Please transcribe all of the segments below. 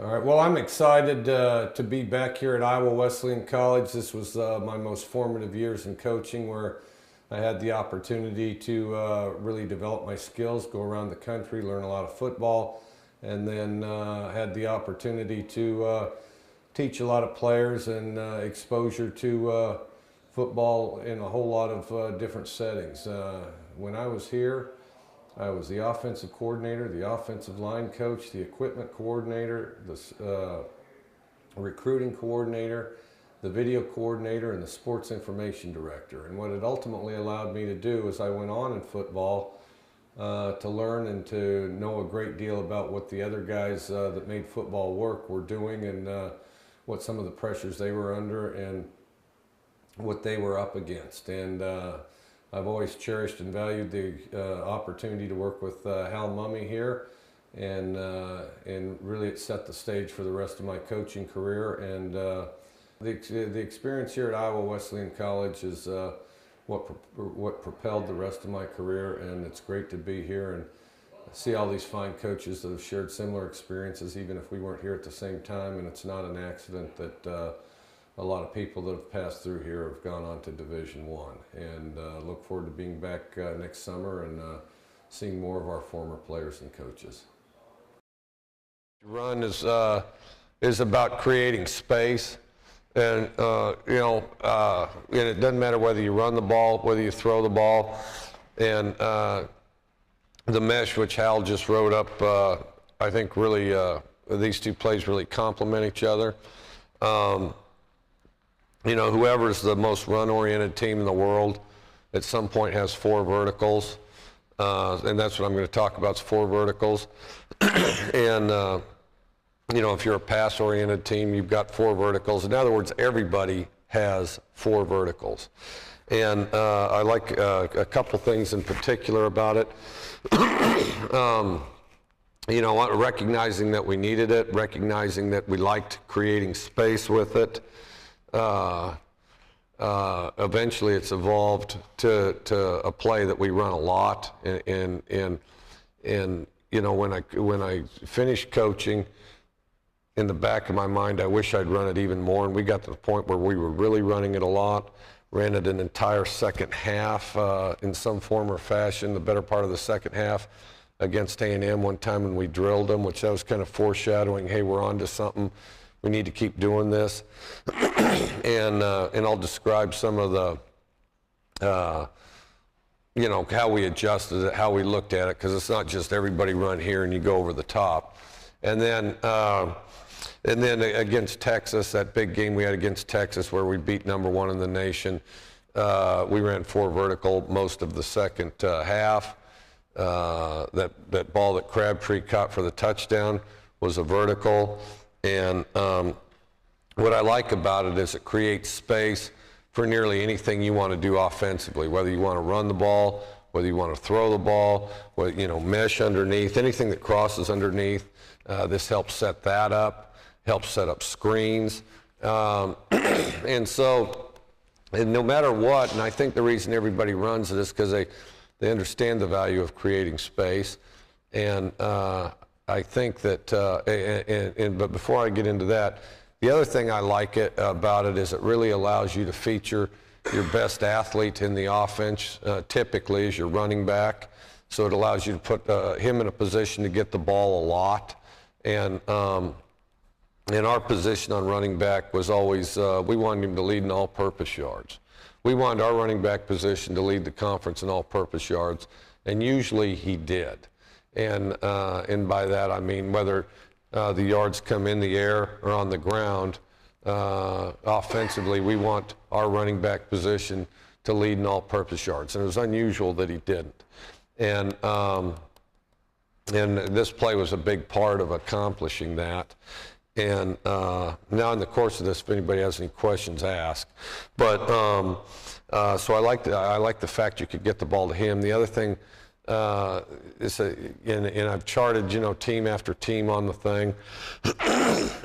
All right. Well, I'm excited to be back here at Iowa Wesleyan College. This was my most formative years in coaching, where I had the opportunity to really develop my skills, go around the country, learn a lot of football, and then had the opportunity to teach a lot of players and exposure to football in a whole lot of different settings. When I was here, I was the offensive coordinator, the offensive line coach, the equipment coordinator, the recruiting coordinator, the video coordinator, and the sports information director. And what it ultimately allowed me to do as I went on in football, to learn and to know a great deal about what the other guys that made football work were doing, and what some of the pressures they were under and what they were up against. And I've always cherished and valued the opportunity to work with Hal Mummy here, and really it set the stage for the rest of my coaching career. And the experience here at Iowa Wesleyan College is what propelled the rest of my career, and it's great to be here and see all these fine coaches that have shared similar experiences, even if we weren't here at the same time. And it's not an accident that a lot of people that have passed through here have gone on to Division I, and look forward to being back next summer and seeing more of our former players and coaches. Run is about creating space, and and it doesn't matter whether you run the ball, whether you throw the ball, and the mesh which Hal just wrote up, I think really these two plays really complement each other. Whoever's the most run-oriented team in the world at some point has four verticals, and that's what I'm going to talk about, is four verticals. And if you're a pass-oriented team, you've got four verticals. In other words, everybody has four verticals. And I like a couple things in particular about it. Recognizing that we needed it, recognizing that we liked creating space with it. Eventually it's evolved to a play that we run a lot, and when I finished coaching, in the back of my mind I wish I'd run it even more, and we got to the point where we were really running it a lot. Ran it an entire second half in some form or fashion, the better part of the second half against A&M one time when we drilled them, which that was kind of foreshadowing, hey, we're on to something. We need to keep doing this. And I'll describe some of the, how we adjusted it, how we looked at it, because it's not just everybody run here and you go over the top. And then against Texas, that big game we had against Texas where we beat #1 in the nation, we ran four vertical most of the second half. That ball that Crabtree caught for the touchdown was a vertical. And what I like about it is it creates space for nearly anything you want to do offensively, whether you want to run the ball, whether you want to throw the ball, mesh underneath, anything that crosses underneath. This helps set that up, helps set up screens. And no matter what, and I think the reason everybody runs it is because they understand the value of creating space. And I think that, but before I get into that, the other thing I like about it is it really allows you to feature your best athlete in the offense, typically as your running back. So it allows you to put him in a position to get the ball a lot. And our position on running back was always, we wanted him to lead in all-purpose yards. We wanted our running back position to lead the conference in all-purpose yards, and usually he did. And by that I mean whether the yards come in the air or on the ground, offensively we want our running back position to lead in all-purpose yards. And it was unusual that he didn't. And this play was a big part of accomplishing that. And now in the course of this, if anybody has any questions, ask. But so I like the fact you could get the ball to him. The other thing is, and I've charted team after team on the thing,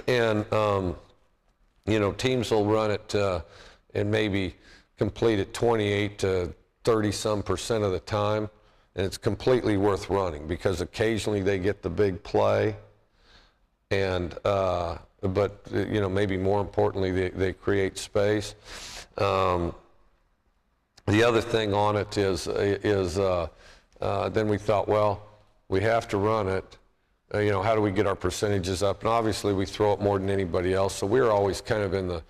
and teams will run it and maybe complete it 28 to 30% of the time, and it's completely worth running because occasionally they get the big play. and but maybe more importantly, they create space. The other thing on it is then we thought, well, we have to run it. How do we get our percentages up? And obviously, we throw it more than anybody else, so we were always kind of in the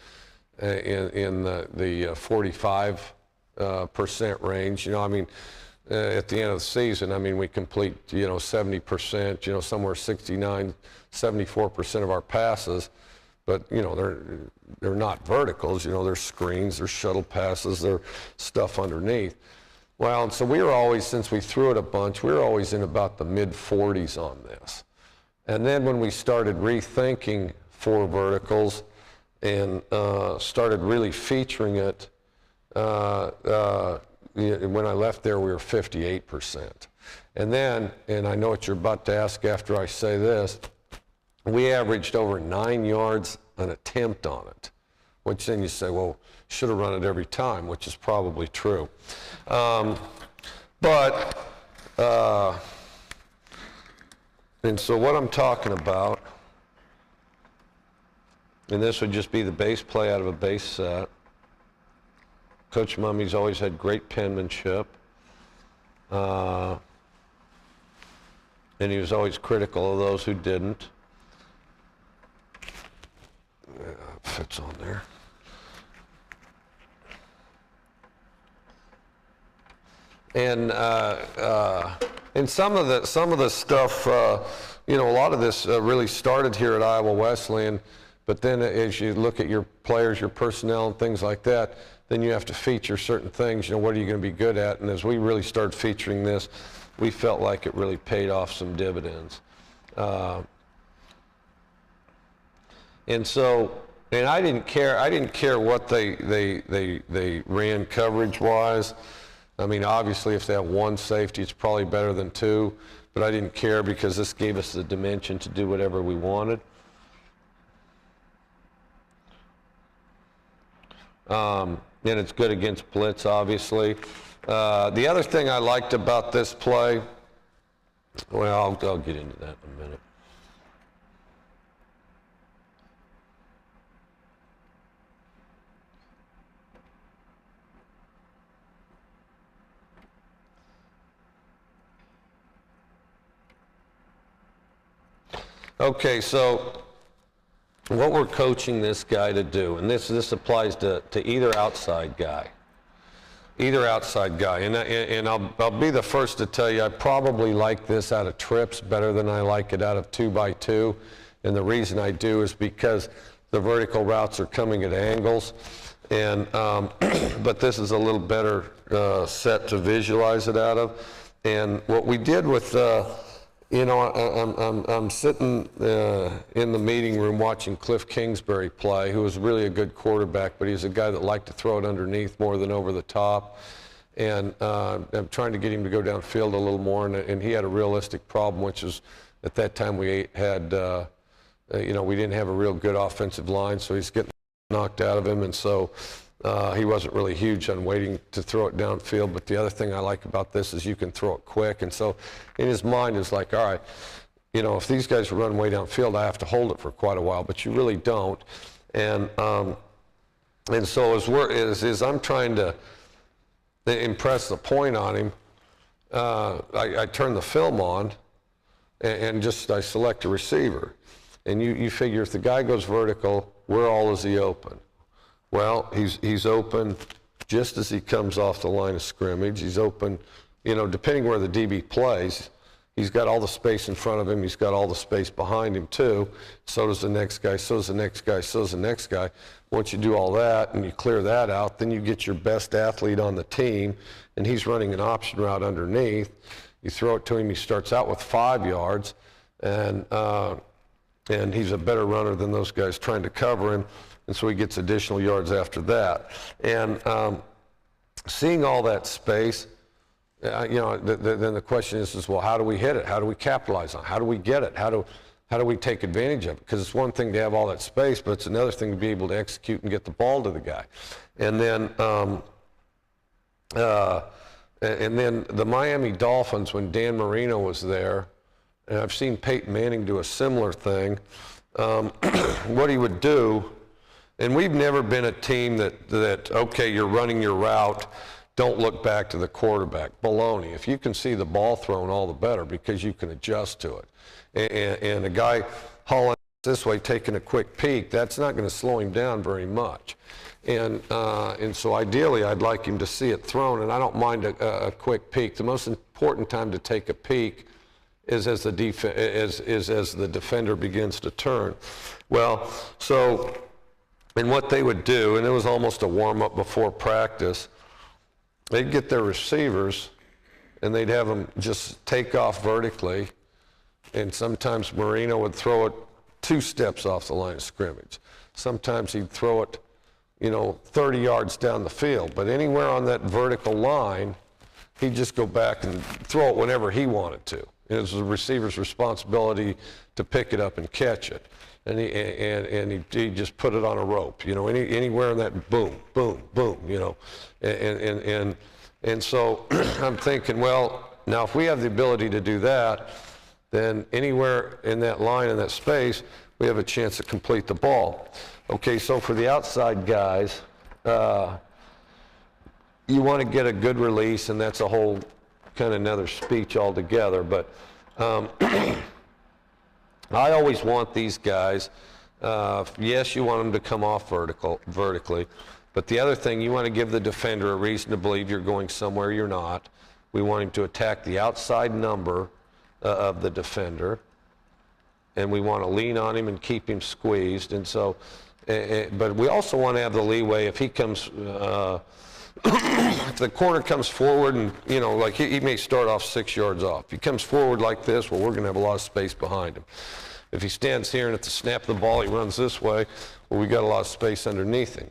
45% range. At the end of the season, we complete 70%, somewhere 69, 74% of our passes, but they're not verticals. They're screens, they're shuttle passes, they're stuff underneath. Well, and so we were always, since we threw it a bunch, we were always in about the mid-40s on this. And then when we started rethinking four verticals and started really featuring it, when I left there, we were 58%. And then, and I know what you're about to ask after I say this, we averaged over 9 yards an attempt on it, which then you say, well, should have run it every time, which is probably true. And so what I'm talking about, and this would just be the base play out of a base set. Coach Mummy's always had great penmanship. And he was always critical of those who didn't. Fits on there. And some of the stuff, a lot of this really started here at Iowa Wesleyan. But then as you look at your players, your personnel, and things like that, then you have to feature certain things. What are you going to be good at? And as we really started featuring this, we felt like it really paid off some dividends. And I didn't care what they ran coverage-wise. Obviously, if they have one safety, it's probably better than two. But I didn't care because this gave us the dimension to do whatever we wanted. And it's good against blitz, obviously. The other thing I liked about this play, well, I'll get into that in a minute. Okay, so what we're coaching this guy to do, and this applies to either outside guy. And I'll be the first to tell you, I probably like this out of trips better than I like it out of 2x2. And the reason I do is because the vertical routes are coming at angles. And but this is a little better set to visualize it out of. And what we did with I'm sitting in the meeting room watching Cliff Kingsbury play, who was really a good quarterback, but he's a guy that liked to throw it underneath more than over the top. And I'm trying to get him to go downfield a little more, and he had a realistic problem, which is at that time we had, we didn't have a real good offensive line, so he's getting knocked out of him, and so he wasn't really huge on waiting to throw it downfield. But the other thing I like about this is you can throw it quick. And so in his mind is like, all right, if these guys run way downfield, I have to hold it for quite a while, but you really don't. And so as I'm trying to impress the point on him, I turn the film on and I select a receiver. And you figure if the guy goes vertical, where all is he open? Well, he's open just as he comes off the line of scrimmage. He's open, depending where the DB plays, he's got all the space in front of him. He's got all the space behind him too. So does the next guy, so does the next guy, so does the next guy. Once you do all that and you clear that out, then you get your best athlete on the team, and he's running an option route underneath. You throw it to him, he starts out with 5 yards, and he's a better runner than those guys trying to cover him. And so he gets additional yards after that. And seeing all that space, then the question is, well, how do we hit it? How do we capitalize on it? How do we get it? How do we take advantage of it? Because it's one thing to have all that space, but it's another thing to be able to execute and get the ball to the guy. And then the Miami Dolphins, when Dan Marino was there, and I've seen Peyton Manning do a similar thing. What he would do, and we've never been a team that okay, you're running your route, don't look back to the quarterback. Baloney. If you can see the ball thrown, all the better, because you can adjust to it. And a guy hauling this way, taking a quick peek, that's not going to slow him down very much. And so ideally, I'd like him to see it thrown, and I don't mind a quick peek. The most important time to take a peek is as the defender begins to turn. Well, so, and what they would do, and it was almost a warm-up before practice, they'd get their receivers, and they'd have them just take off vertically, and sometimes Marino would throw it 2 steps off the line of scrimmage. Sometimes he'd throw it, 30 yards down the field. But anywhere on that vertical line, he'd just go back and throw it whenever he wanted to. It was the receiver's responsibility to pick it up and catch it. And he just put it on a rope, anywhere in that boom, boom, boom, And so I'm thinking, well, now if we have the ability to do that, then anywhere in that line, in that space, we have a chance to complete the ball. Okay, so for the outside guys, you want to get a good release, and that's a whole kind of another speech altogether. But I always want these guys, yes, you want them to come off vertically, but the other thing, you want to give the defender a reason to believe you're going somewhere you're not. We want him to attack the outside number of the defender, and we want to lean on him and keep him squeezed. And so, but we also want to have the leeway if he comes, if the corner comes forward and, like he may start off 6 yards off. If he comes forward like this, well, we're going to have a lot of space behind him. If he stands here and at the snap of the ball he runs this way, well, we got a lot of space underneath him.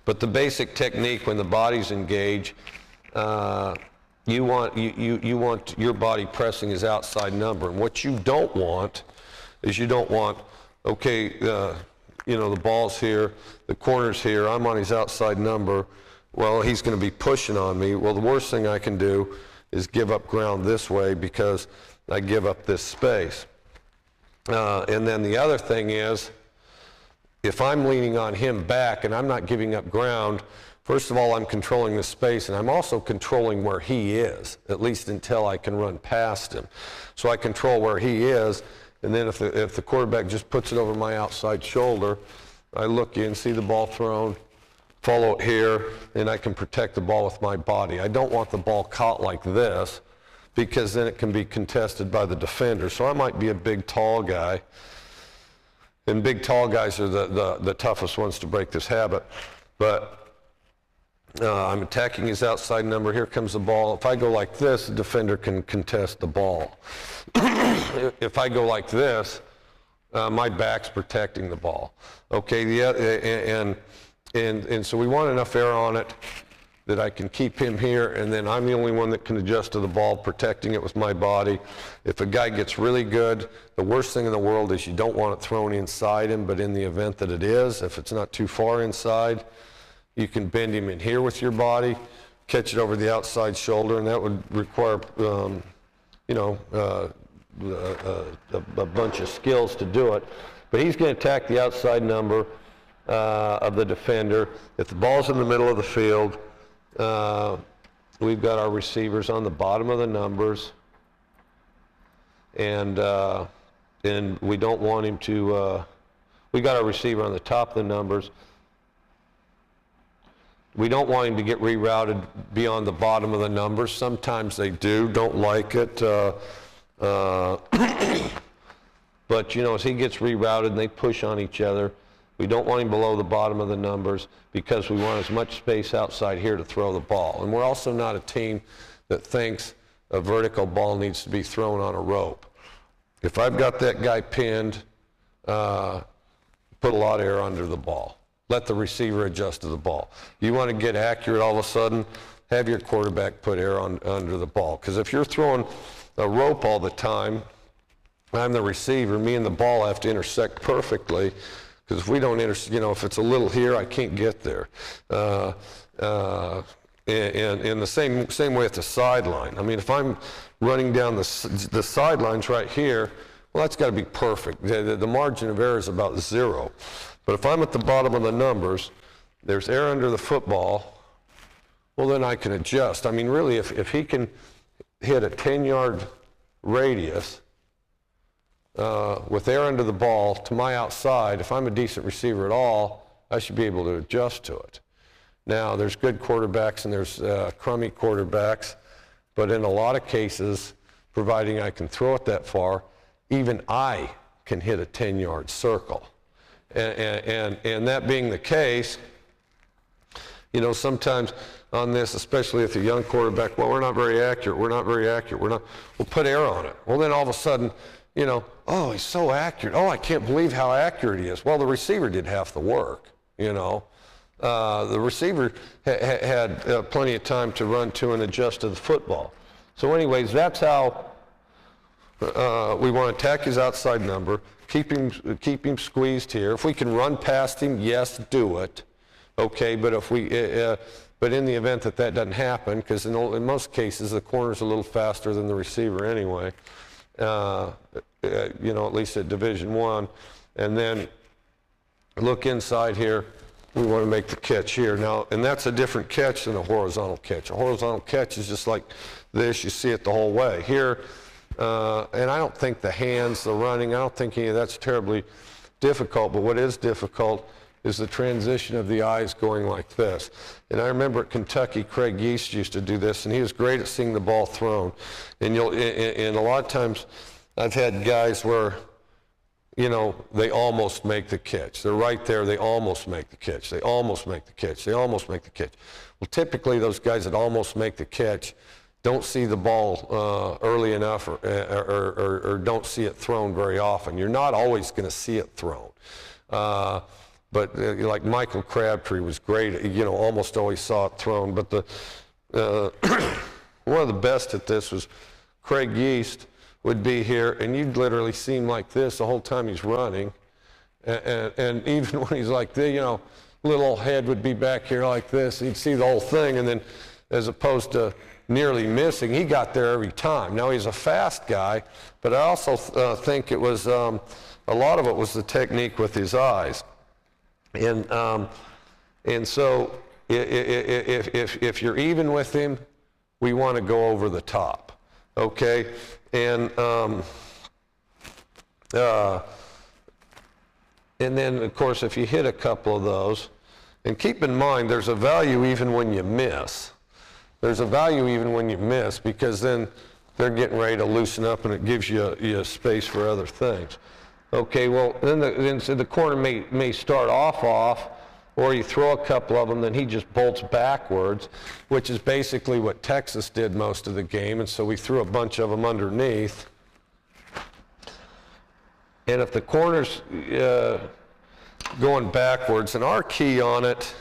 But the basic technique when the body's engaged, you want your body pressing his outside number. And what you don't want is okay, the ball's here, the corner's here, I'm on his outside number, well, he's going to be pushing on me. Well, the worst thing I can do is give up ground this way because I give up this space. And then the other thing is, if I'm leaning on him back and I'm not giving up ground, first of all, I'm controlling the space, and I'm also controlling where he is, at least until I can run past him. So I control where he is, and then if the quarterback just puts it over my outside shoulder, I look in, see the ball thrown, follow it here, and I can protect the ball with my body. I don't want the ball caught like this, because then it can be contested by the defender. So I might be a big, tall guy, and big, tall guys are the toughest ones to break this habit. But I'm attacking his outside number. Here comes the ball. If I go like this, the defender can contest the ball. If I go like this, my back's protecting the ball. Okay, and so we want enough air on it that I can keep him here, and then I'm the only one that can adjust to the ball, protecting it with my body. If a guy gets really good, the worst thing in the world is you don't want it thrown inside him, but in the event that it is, if it's not too far inside, you can bend him in here with your body, catch it over the outside shoulder, and that would require, a bunch of skills to do it. But he's going to attack the outside number of the defender. If the ball's in the middle of the field, we've got our receivers on the bottom of the numbers, and we don't want him to. We got our receiver on the top of the numbers. We don't want him to get rerouted beyond the bottom of the numbers. Sometimes they don't like it. But, as he gets rerouted and they push on each other, we don't want him below the bottom of the numbers because we want as much space outside here to throw the ball. And we're also not a team that thinks a vertical ball needs to be thrown on a rope. If I've got that guy pinned, put a lot of air under the ball. Let the receiver adjust to the ball. You want to get accurate all of a sudden, have your quarterback put air under the ball. Because if you're throwing a rope all the time, I'm the receiver, me and the ball have to intersect perfectly. Because if we don't if it's a little here, I can't get there. in the same way at the sideline. I mean, if I'm running down the sidelines right here, well, that's got to be perfect. The margin of error is about 0. But if I'm at the bottom of the numbers, there's air under the football, well, then I can adjust. I mean, really, if he can hit a 10-yard radius with air under the ball to my outside, if I'm a decent receiver at all, I should be able to adjust to it. Now, there's good quarterbacks and there's crummy quarterbacks, but in a lot of cases, providing I can throw it that far, even I can hit a 10-yard circle. And that being the case, you know, sometimes on this, especially if a young quarterback, well, we're not very accurate, we'll put air on it. Well, then all of a sudden, you know, oh, he's so accurate. Oh, I can't believe how accurate he is. Well, the receiver did half the work, you know. The receiver had plenty of time to run to and adjust to the football. So anyways, that's how we want to attack his outside number, keep him squeezed here. If we can run past him, yes, do it. Okay, but if we, but in the event that that doesn't happen, because in most cases the corner's a little faster than the receiver anyway, you know, at least at Division I, and then look inside here. We want to make the catch here. Now, and that's a different catch than a horizontal catch. A horizontal catch is just like this. You see it the whole way. Here, and I don't think the hands, the running, I don't think any of that's terribly difficult, but what is difficult is the transition of the eyes going like this. And I remember at Kentucky, Craig Yeast used to do this, and he was great at seeing the ball thrown. And and a lot of times I've had guys where, you know, they almost make the catch. They're right there, they almost make the catch. They almost make the catch. They almost make the catch. Well, typically those guys that almost make the catch don't see the ball early enough or don't see it thrown very often. You're not always going to see it thrown. But like Michael Crabtree was great, you know, almost always saw it thrown. But one of the best at this was Craig Yeast would be here, and you'd literally see him like this the whole time he's running. And even when he's like this, you know, little old head would be back here like this. He'd see the whole thing, and then as opposed to nearly missing, he got there every time. Now, he's a fast guy, but I also think it was, a lot of it was the technique with his eyes. And so if you're even with him, we want to go over the top, okay? And then, of course, if you hit a couple of those, and keep in mind, there's a value even when you miss. There's a value even when you miss, because then they're getting ready to loosen up and it gives you space for other things. Okay, well, then the corner may start off, or you throw a couple of them, then he just bolts backwards, which is basically what Texas did most of the game, and so we threw a bunch of them underneath. And if the corner's going backwards, and our key on it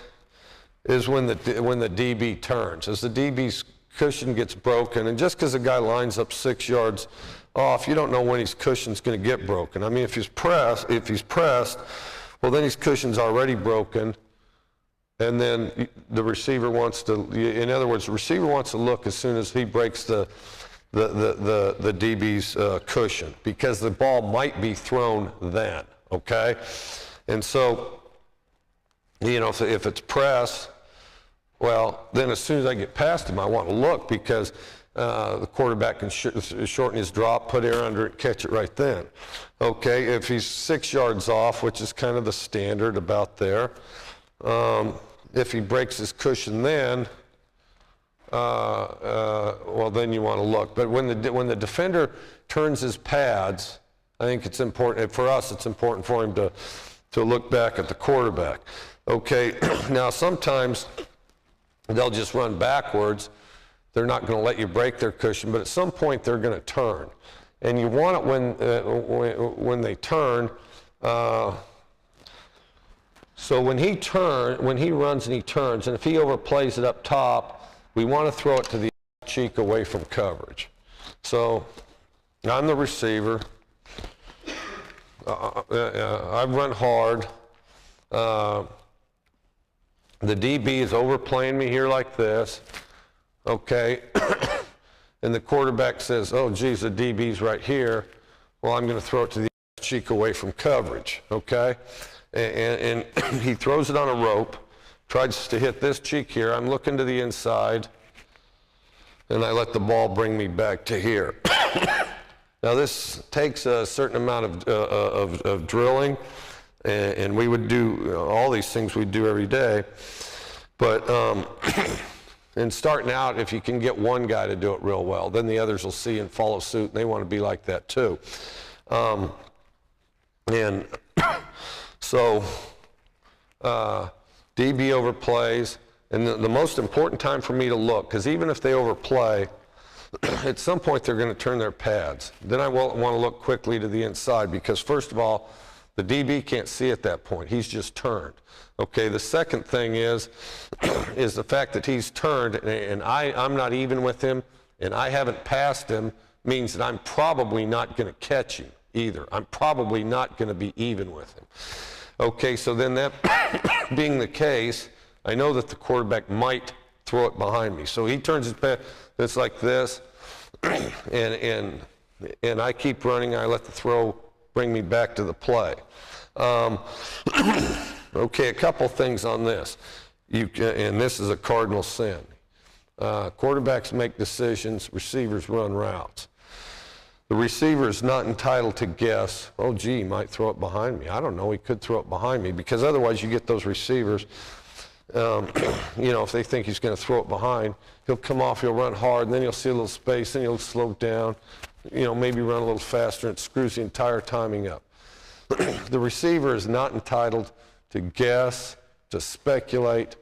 is when the DB turns. As the DB's cushion gets broken, and just because a guy lines up 6 yards off, you don't know when his cushion's going to get broken. I mean, if he's pressed, well, then his cushion's already broken, and then the receiver wants to, in other words, the receiver wants to look as soon as he breaks the DB's cushion, because the ball might be thrown then, okay? And so, you know, if it's press, well, then as soon as I get past him, I want to look, because the quarterback can shorten his drop, put air under it, catch it right then. Okay, if he's 6 yards off, which is kind of the standard about there, if he breaks his cushion then, well, then you want to look. But when the defender turns his pads, I think it's important, for us, it's important for him to look back at the quarterback. Okay, now sometimes they'll just run backwards. They're not going to let you break their cushion, but at some point they're going to turn. And you want it when they turn. So when he runs and he turns, and if he overplays it up top, we want to throw it to the cheek away from coverage. So I'm the receiver. I run hard. The DB is overplaying me here like this, okay? And the quarterback says, oh, geez, the DB's right here. Well, I'm going to throw it to the cheek away from coverage, okay? And he throws it on a rope, tries to hit this cheek here. I'm looking to the inside, and I let the ball bring me back to here. Now, this takes a certain amount of drilling, and we would do all these things we do every day. But and starting out, if you can get one guy to do it real well, then the others will see and follow suit, and they want to be like that too. And so DB overplays, and the most important time for me to look, because even if they overplay, at some point they're going to turn their pads. Then I want to look quickly to the inside, because first of all, the DB can't see at that point. He's just turned. Okay, the second thing is the fact that he's turned and I'm not even with him and I haven't passed him means that I'm probably not going to catch him either. I'm probably not going to be even with him. Okay, so then that being the case, I know that the quarterback might throw it behind me. So he turns his back, it's like this, and I keep running. I let the throw bring me back to the play. Okay, a couple things on this. And this is a cardinal sin. Quarterbacks make decisions, receivers run routes. The receiver is not entitled to guess, oh, gee, he might throw it behind me. I don't know, he could throw it behind me, because otherwise you get those receivers, you know, if they think he's going to throw it behind, he'll come off, he'll run hard, and then he'll see a little space, then he'll slow down, you know, maybe run a little faster, and it screws the entire timing up. The receiver is not entitled to guess, to speculate,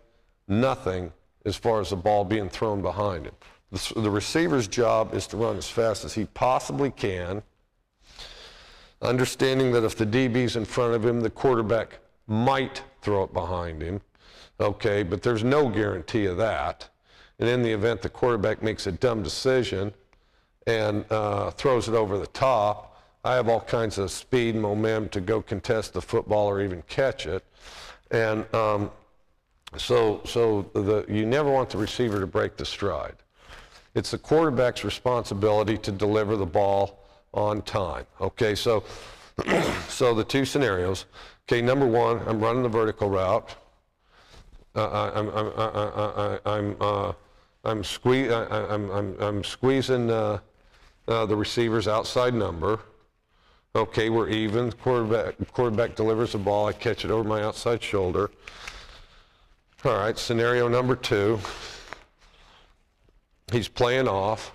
nothing as far as the ball being thrown behind him. The receiver's job is to run as fast as he possibly can, understanding that if the DB's in front of him, the quarterback might throw it behind him, okay, but there's no guarantee of that. And in the event the quarterback makes a dumb decision and throws it over the top, I have all kinds of speed and momentum to go contest the football or even catch it. And you never want the receiver to break the stride. It's the quarterback's responsibility to deliver the ball on time. Okay, so the two scenarios. Okay, number one, I'm running the vertical route. I'm squeezing the receiver's outside number. Okay, we're even. Quarterback delivers the ball. I catch it over my outside shoulder. All right, scenario number two. He's playing off.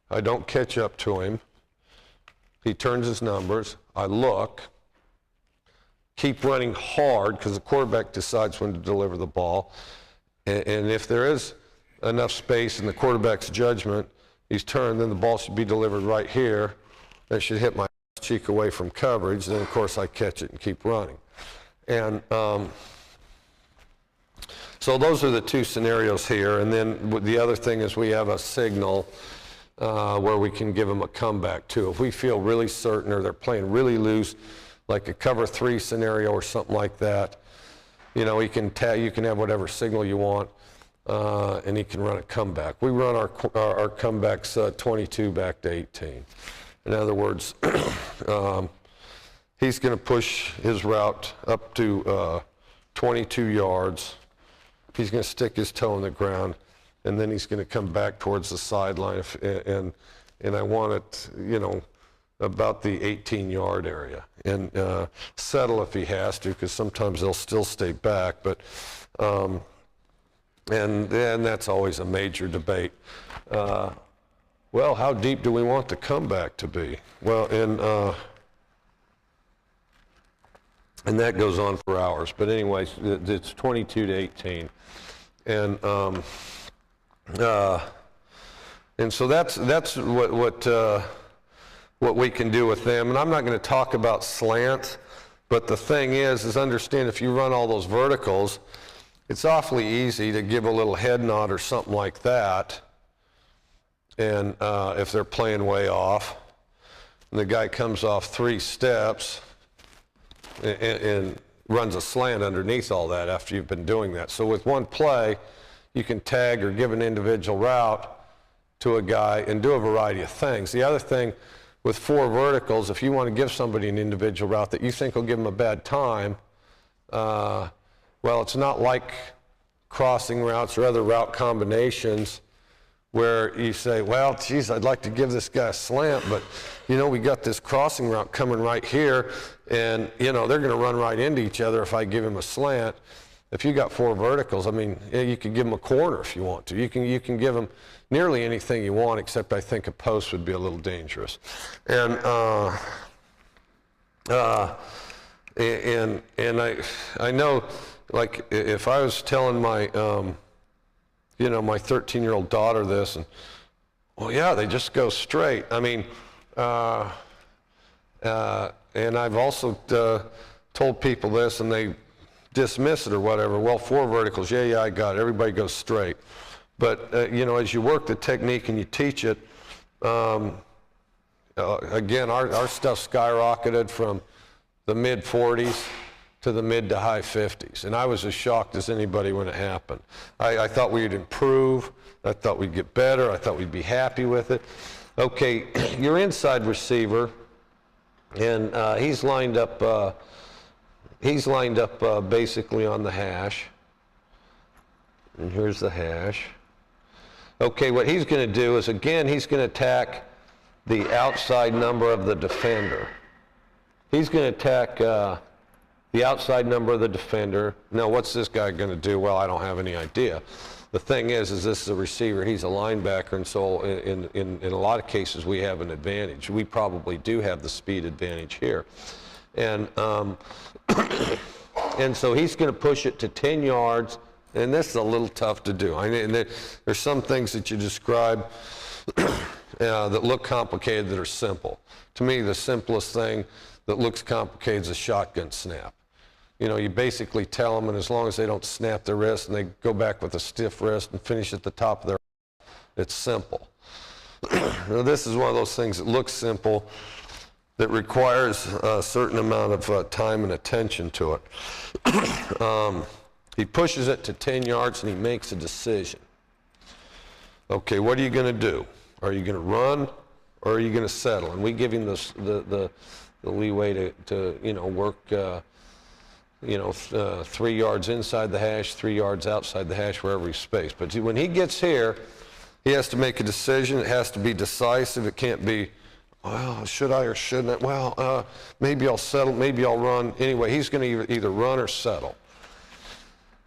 I don't catch up to him. He turns his numbers. I look. Keep running hard, because the quarterback decides when to deliver the ball. And if there is enough space in the quarterback's judgment, he's turned, then the ball should be delivered right here. It should hit my cheek away from coverage. Then, of course, I catch it and keep running. And so those are the two scenarios here. And then the other thing is we have a signal where we can give them a comeback too. If we feel really certain or they're playing really loose, like a cover 3 scenario or something like that, you know, you can have whatever signal you want, and he can run a comeback. We run our comebacks 22 back to 18. In other words, he's going to push his route up to 22 yards. He's going to stick his toe in the ground, and then he's going to come back towards the sideline, and I want it, you know, about the 18-yard area, and settle if he has to, because sometimes they'll still stay back, but and that's always a major debate. Well, how deep do we want the comeback to be? Well, and that goes on for hours, but anyways, it's 22 to 18. And so that's what we can do with them. And I'm not going to talk about slants, but the thing is understand if you run all those verticals, it's awfully easy to give a little head nod or something like that. And if they're playing way off, and the guy comes off 3 steps, and runs a slant underneath all that after you've been doing that. So with one play, you can tag or give an individual route to a guy and do a variety of things. The other thing with 4 verticals, if you want to give somebody an individual route that you think will give them a bad time, well, it's not like crossing routes or other route combinations where you say, well, geez, I'd like to give this guy a slant, but, you know, we got this crossing route coming right here, and, you know, they're going to run right into each other if I give him a slant. If you got 4 verticals, I mean, you could give them a corner if you want to. You can give them nearly anything you want, except I think a post would be a little dangerous. And I know, like, if I was telling my you know, my 13-year-old daughter this, and well, yeah, they just go straight. I mean, and I've also told people this, and they dismiss it or whatever. Well, 4 verticals, yeah, I got it. Everybody goes straight. But, you know, as you work the technique and you teach it, again, our stuff skyrocketed from the mid-40s to the mid to high 50s. And I was as shocked as anybody when it happened. I thought we'd improve. I thought we'd get better. I thought we'd be happy with it. Okay, your inside receiver, and he's lined up basically on the hash. And here's the hash. Okay, what he's going to do is, again, he's going to attack the outside number of the defender. He's going to attack the outside number of the defender. Now, what's this guy going to do? Well, I don't have any idea. The thing is this is a receiver. He's a linebacker, and so in a lot of cases, we have an advantage. We probably do have the speed advantage here. And, and so he's going to push it to 10 yards, and this is a little tough to do. I mean, there's some things that you describe that look complicated that are simple. To me, the simplest thing that looks complicated is a shotgun snap. You know, you basically tell them, and as long as they don't snap their wrist and they go back with a stiff wrist and finish at the top of their, it's simple. Now, this is one of those things that looks simple that requires a certain amount of time and attention to it. He pushes it to 10 yards and he makes a decision. Okay, what are you going to do? Are you going to run or are you going to settle? And we give him the leeway to you know, work, you know, 3 yards inside the hash, 3 yards outside the hash, wherever he's spaced. But when he gets here, he has to make a decision. It has to be decisive. It can't be, well, should I or shouldn't I? Well, maybe I'll settle, maybe I'll run. Anyway, he's going to either run or settle.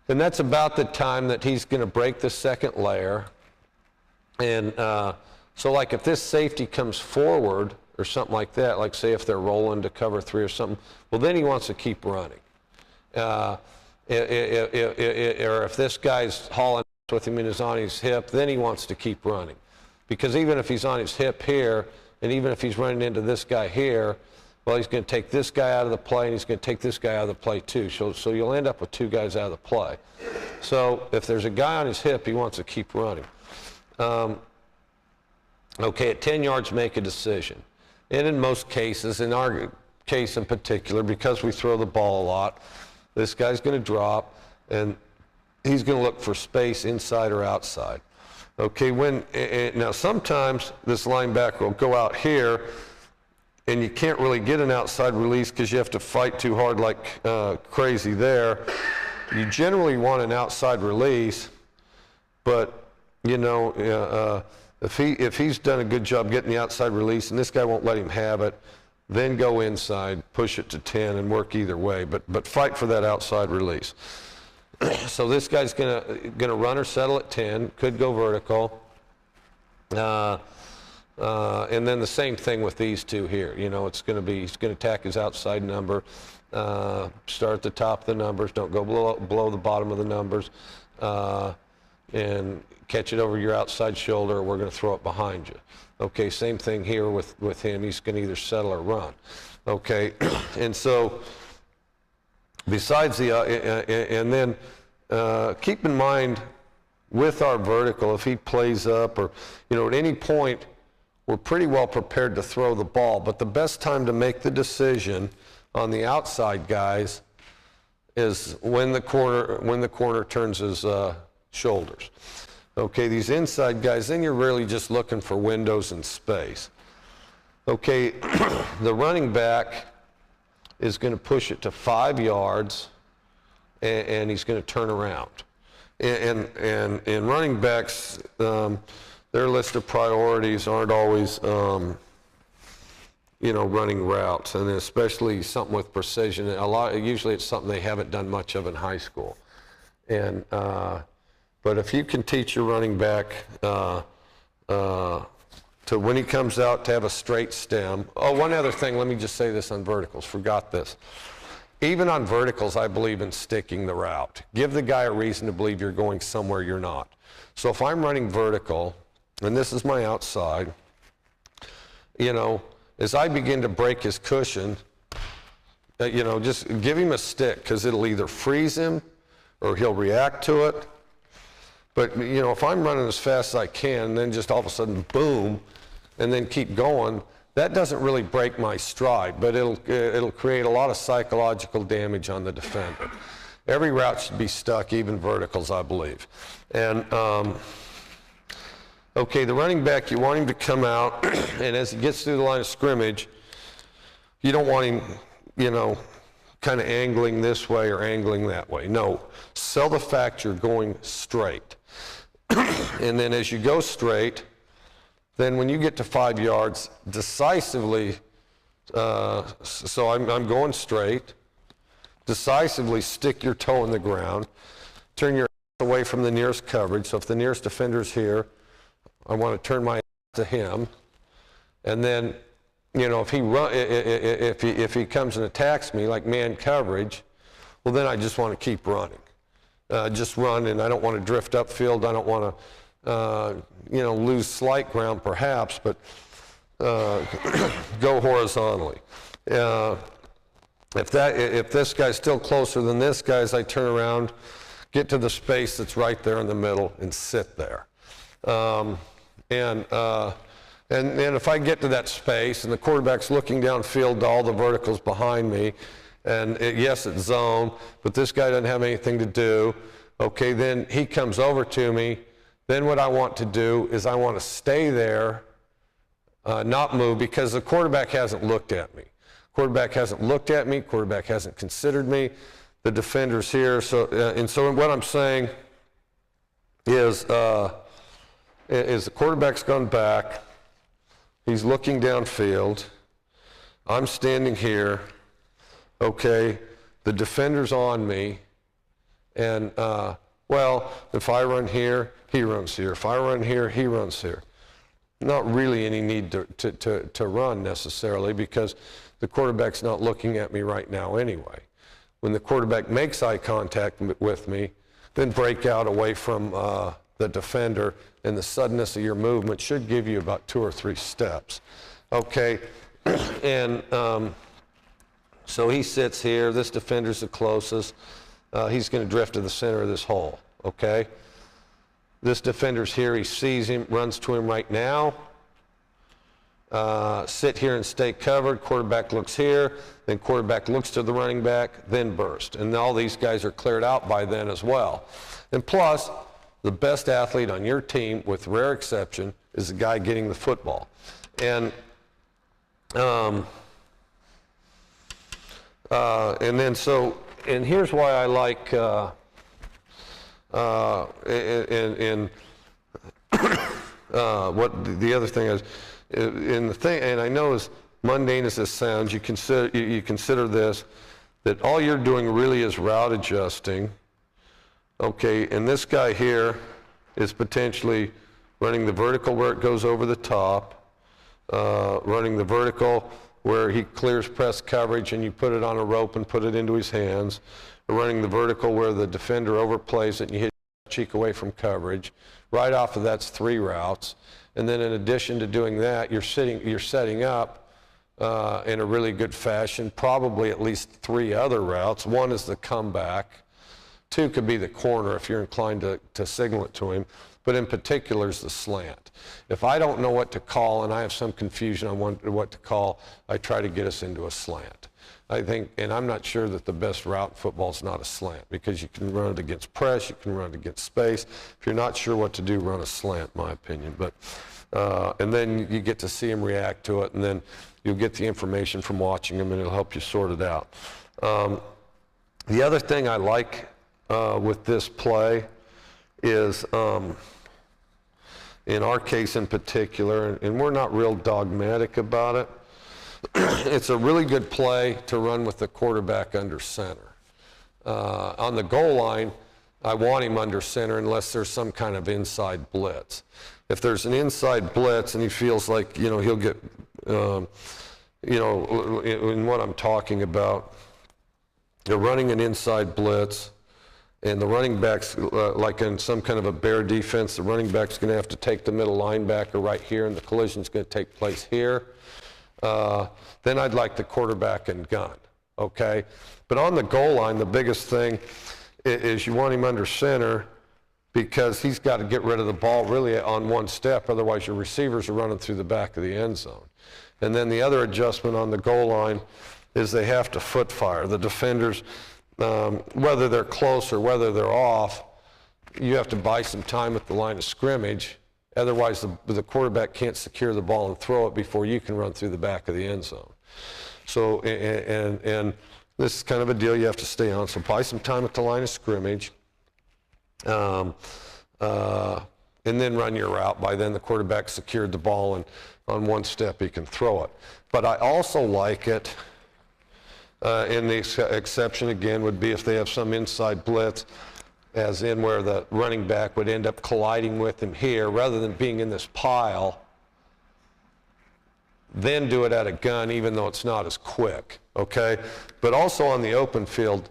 And that's about the time that he's going to break the second layer. And so, like, if this safety comes forward or something like that, like say if they're rolling to cover 3 or something, well, then he wants to keep running. Or if this guy's hauling with him and is on his hip, then he wants to keep running. Because even if he's on his hip here, and even if he's running into this guy here, well, he's going to take this guy out of the play, and he's going to take this guy out of the play too. So you'll end up with 2 guys out of the play. So if there's a guy on his hip, he wants to keep running. Okay, at 10 yards, make a decision. And in most cases, in our case in particular, because we throw the ball a lot, this guy's going to drop, and he's going to look for space inside or outside. Okay, now sometimes this linebacker will go out here, and you can't really get an outside release because you have to fight too hard like crazy there. You generally want an outside release, but, you know, if he's done a good job getting the outside release and this guy won't let him have it, then go inside, push it to 10, and work either way. But fight for that outside release. So this guy's gonna run or settle at 10. Could go vertical. And then the same thing with these 2 here. You know, he's gonna attack his outside number. Start at the top of the numbers. Don't go below the bottom of the numbers. And catch it over your outside shoulder, or we're going to throw it behind you. Okay, same thing here with him. He's going to either settle or run. Okay, and so besides and then keep in mind with our vertical, if he plays up or, you know, at any point, we're pretty well prepared to throw the ball. But the best time to make the decision on the outside guys is when the corner turns his shoulders. Okay, these inside guys, then you're really just looking for windows and space. Okay, the running back is going to push it to 5 yards, and he's going to turn around. And running backs, their list of priorities aren't always, running routes, and especially something with precision. Usually it's something they haven't done much of in high school. And but if you can teach your running back to when he comes out to have a straight stem. Oh, one other thing, let me just say this on verticals, forgot this. Even on verticals, I believe in sticking the route. Give the guy a reason to believe you're going somewhere you're not. So if I'm running vertical, and this is my outside, as I begin to break his cushion, just give him a stick, because it'll either freeze him or he'll react to it. But, if I'm running as fast as I can, then just all of a sudden, boom, and then keep going, that doesn't really break my stride, but it'll create a lot of psychological damage on the defender. Every route should be stuck, even verticals, I believe. And, okay, the running back, you want him to come out, and as he gets through the line of scrimmage, you don't want him, kind of angling this way or angling that way. No, sell the fact you're going straight. And then as you go straight, then when you get to 5 yards, decisively, so I'm going straight, decisively stick your toe in the ground, turn your away from the nearest coverage. So if the nearest defender's here, I want to turn my to him, and then, if he comes and attacks me like man coverage, well, then I just want to keep running. Just run, and I don't want to drift upfield. I don't want to, lose slight ground perhaps, but go horizontally. If this guy's still closer than this guy, as I turn around, get to the space that's right there in the middle and sit there. And if I get to that space and the quarterback's looking downfield to all the verticals behind me, and yes, it's zone, but this guy doesn't have anything to do, okay, then he comes over to me. Then what I want to do is I want to stay there, not move, because the quarterback hasn't looked at me. Quarterback hasn't looked at me. Quarterback hasn't considered me. The defender's here. So what I'm saying is the quarterback's gone back. He's looking downfield. I'm standing here. Okay, the defender's on me, and if I run here, he runs here. If I run here, he runs here. Not really any need to run necessarily, because the quarterback's not looking at me right now anyway. When the quarterback makes eye contact with me, then break out away from the defender, and the suddenness of your movement should give you about 2 or 3 steps. Okay, and so he sits here. This defender's the closest. He's going to drift to the center of this hole, okay? This defender's here. He sees him, runs to him right now. Sit here and stay covered. Quarterback looks here. Then quarterback looks to the running back, then burst. And all these guys are cleared out by then as well. And plus, the best athlete on your team, with rare exception, is the guy getting the football. And and here's why I like what the other thing is, and I know as mundane as this sounds, you consider this, that all you're doing really is route adjusting. Okay, and this guy here is potentially running the vertical where it goes over the top, running the vertical where he clears press coverage and you put it on a rope and put it into his hands, running the vertical where the defender overplays it and you hit cheek away from coverage. Right off of that's 3 routes. And then in addition to doing that, you're setting up in a really good fashion, probably at least 3 other routes. 1 is the comeback. 2 could be the corner if you're inclined to signal it to him. but in particular is the slant. If I don't know what to call and I have some confusion on what to call, I try to get us into a slant. I think, and I'm not sure that the best route in football is not a slant, because you can run it against press, you can run it against space. If you're not sure what to do, run a slant, in my opinion. But, and then you get to see them react to it, and then you'll get the information from watching them, and it'll help you sort it out. The other thing I like with this play is, in our case in particular, and we're not real dogmatic about it, it's a really good play to run with the quarterback under center. On the goal line, I want him under center unless there's some kind of inside blitz. If there's an inside blitz and he feels like, he'll get, in what I'm talking about, they're running an inside blitz, and the running back's, like in some kind of a bear defense, the running back's going to have to take the middle linebacker right here, and the collision's going to take place here. Then I'd like the quarterback and gun, okay? But on the goal line, the biggest thing is you want him under center, because he's got to get rid of the ball really on one step, otherwise your receivers are running through the back of the end zone. And then the other adjustment on the goal line is they have to foot fire. The defenders, whether they're close or whether they're off, you have to buy some time at the line of scrimmage. Otherwise, the quarterback can't secure the ball and throw it before you can run through the back of the end zone. So, and this is kind of a deal you have to stay on. So buy some time at the line of scrimmage, and then run your route. By then, the quarterback secured the ball, and on one step, he can throw it. But I also like it, and the exception, again, would be if they have some inside blitz, as in where the running back would end up colliding with him here, rather than being in this pile, then do it at a gun, even though it's not as quick, okay? But also on the open field,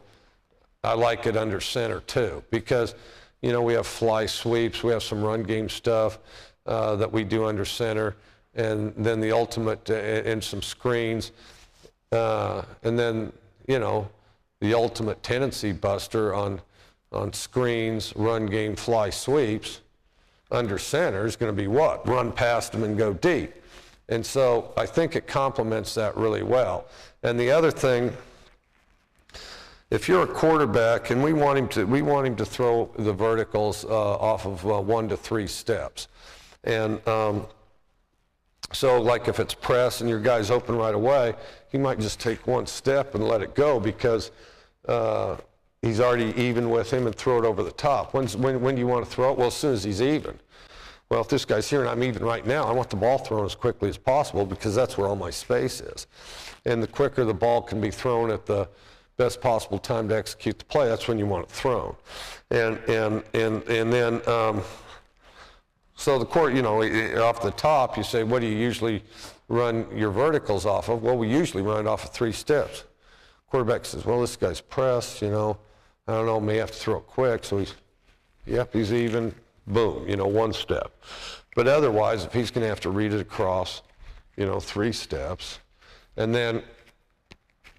I like it under center too, because, we have fly sweeps, we have some run game stuff that we do under center, and then the ultimate, and some screens, and then, the ultimate tendency buster on screens, run game, fly sweeps, under center is going to be what? Run past them and go deep. And so I think it complements that really well. And the other thing, if you're a quarterback and we want him to throw the verticals off of 1 to 3 steps. And so like if it's press and your guy's open right away, he might just take 1 step and let it go, because he's already even with him, and throw it over the top. When do you want to throw it? Well, as soon as he's even. Well, if this guy's here and I'm even right now, I want the ball thrown as quickly as possible, because that's where all my space is. And the quicker the ball can be thrown at the best possible time to execute the play, that's when you want it thrown. And then, so the court, off the top, you say, what do you usually run your verticals off of? Well, we usually run it off of 3 steps. Quarterback says, well, this guy's pressed, I don't know, may have to throw it quick. So he's even, boom, 1 step. But otherwise, if he's going to have to read it across, 3 steps, and then,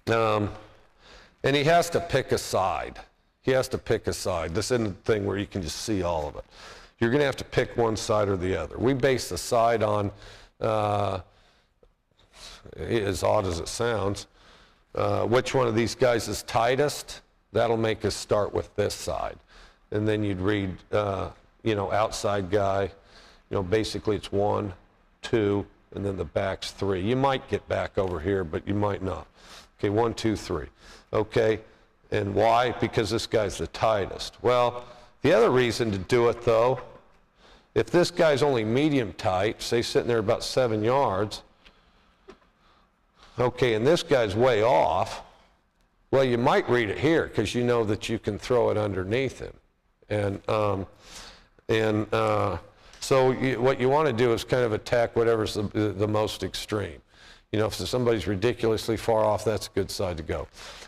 and he has to pick a side. He has to pick a side. This isn't a thing where you can just see all of it. You're going to have to pick one side or the other. We base the side on, as odd as it sounds, which one of these guys is tightest. That'll make us start with this side. And then you'd read, outside guy, basically it's 1, 2, and then the back's 3. You might get back over here, but you might not. Okay, 1, 2, 3. Okay, and why? Because this guy's the tightest. Well, the other reason to do it, though, if this guy's only medium tight, say sitting there about 7 yards, okay, and this guy's way off, well, you might read it here, because you know that you can throw it underneath him. And so what you want to do is kind of attack whatever's the most extreme. If somebody's ridiculously far off, that's a good side to go.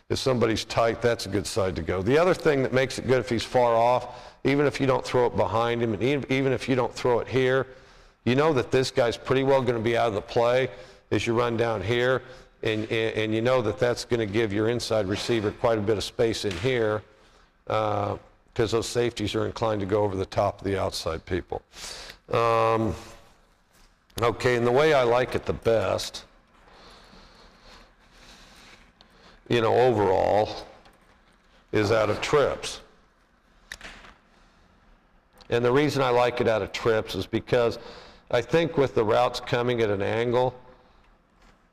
If somebody's tight, that's a good side to go. The other thing that makes it good if he's far off, even if you don't throw it behind him, and even if you don't throw it here, you know that this guy's pretty well going to be out of the play as you run down here, and you know that that's going to give your inside receiver quite a bit of space in here, because those safeties are inclined to go over the top of the outside people. Okay, and the way I like it the best, you know, overall, is out of trips. And the reason I like it out of trips is because I think with the routes coming at an angle,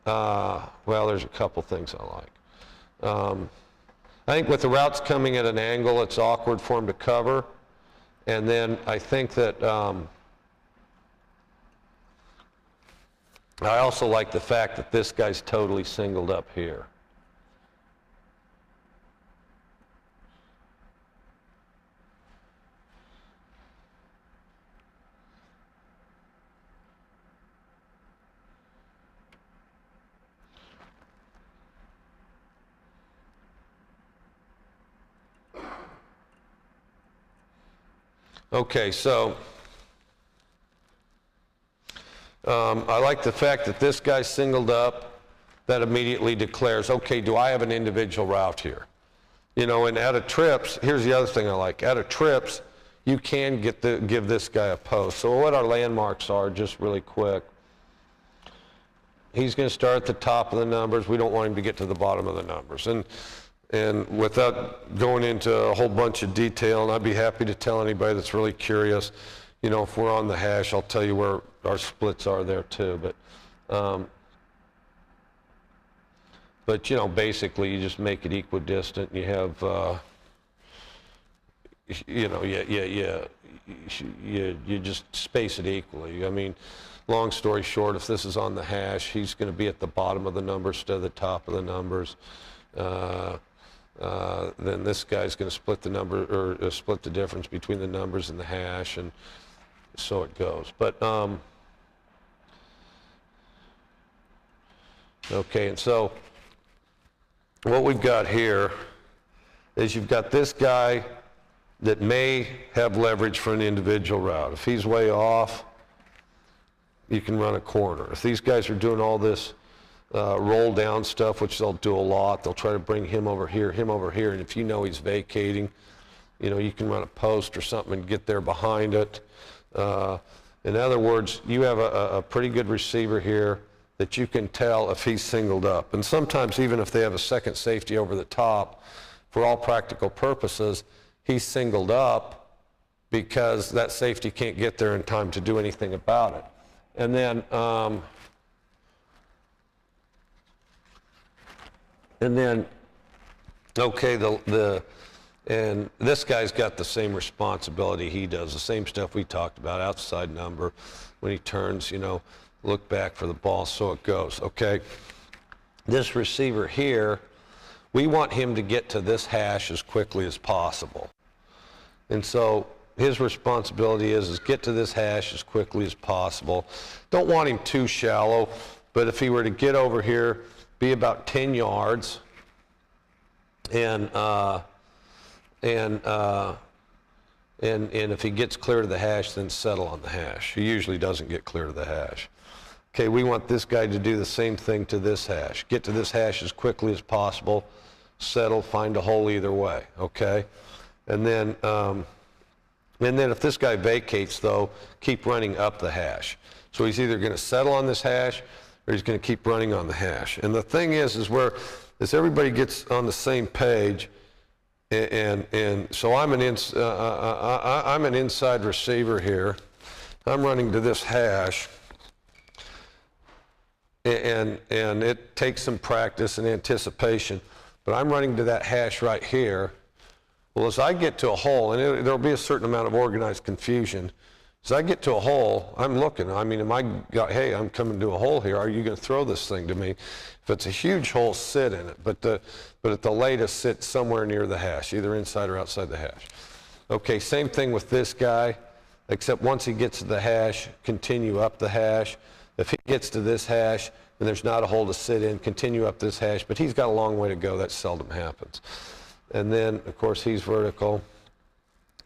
well, there's a couple things I like. I think with the routes coming at an angle, it's awkward for him to cover. And then I think that I also like the fact that this guy's totally singled up here. Okay, so I like the fact that this guy's singled up. That immediately declares, okay, do I have an individual route here? You know, and out of trips, here's the other thing I like. Out of trips, you can give this guy a post. So what our landmarks are, just really quick. He's going to start at the top of the numbers. We don't want him to get to the bottom of the numbers. And without going into a whole bunch of detail, and I'd be happy to tell anybody that's really curious, you know, if we're on the hash, I'll tell you where our splits are there too. But you know, basically, you just make it equidistant. You have, you know, you just space it equally. I mean, long story short, if this is on the hash, he's going to be at the bottom of the numbers instead of the top of the numbers. Then this guy's going to split the number, or split the difference between the numbers and the hash, and so it goes. But okay, and so what we've got here is you've got this guy that may have leverage for an individual route. If he's way off, you can run a corner. If these guys are doing all this roll down stuff, which they'll do a lot, they'll try to bring him over here, and if you know he's vacating, you know, you can run a post or something and get there behind it. In other words, you have a pretty good receiver here that you can tell if he's singled up. And sometimes even if they have a second safety over the top, for all practical purposes, he's singled up because that safety can't get there in time to do anything about it. And then, okay, and this guy's got the same responsibility he does, the same stuff we talked about, outside number, when he turns, you know, look back for the ball, so it goes, okay? This receiver here, we want him to get to this hash as quickly as possible. And so his responsibility is get to this hash as quickly as possible. Don't want him too shallow, but if he were to get over here, be about 10 yards, and if he gets clear to the hash, then settle on the hash. He usually doesn't get clear to the hash. Okay, we want this guy to do the same thing to this hash. Get to this hash as quickly as possible, settle, find a hole either way, okay? And then if this guy vacates, though, keep running up the hash. So he's either going to settle on this hash or he's going to keep running on the hash. And the thing is as everybody gets on the same page, and so I'm an inside receiver here. I'm running to this hash, and it takes some practice and anticipation, but I'm running to that hash right here. Well, as I get to a hole, and there'll be a certain amount of organized confusion, as I get to a hole, I'm looking. I mean, hey, I'm coming to a hole here. Are you going to throw this thing to me? If it's a huge hole, sit in it. But at the latest, sit somewhere near the hash, either inside or outside the hash. Okay, same thing with this guy, except once he gets to the hash, continue up the hash. If he gets to this hash and there's not a hole to sit in, continue up this hash. But he's got a long way to go. That seldom happens. And then, of course, he's vertical.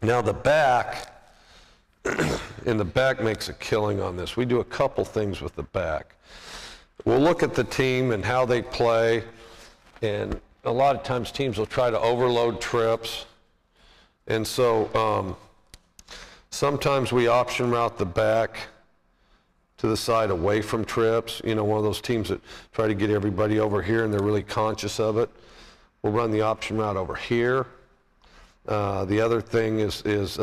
Now the back, and the back makes a killing on this. We do a couple things with the back. We'll look at the team and how they play, and a lot of times teams will try to overload trips. And so sometimes we option route the back to the side away from trips. You know, one of those teams that try to get everybody over here and they're really conscious of it. We'll run the option route over here. The other thing is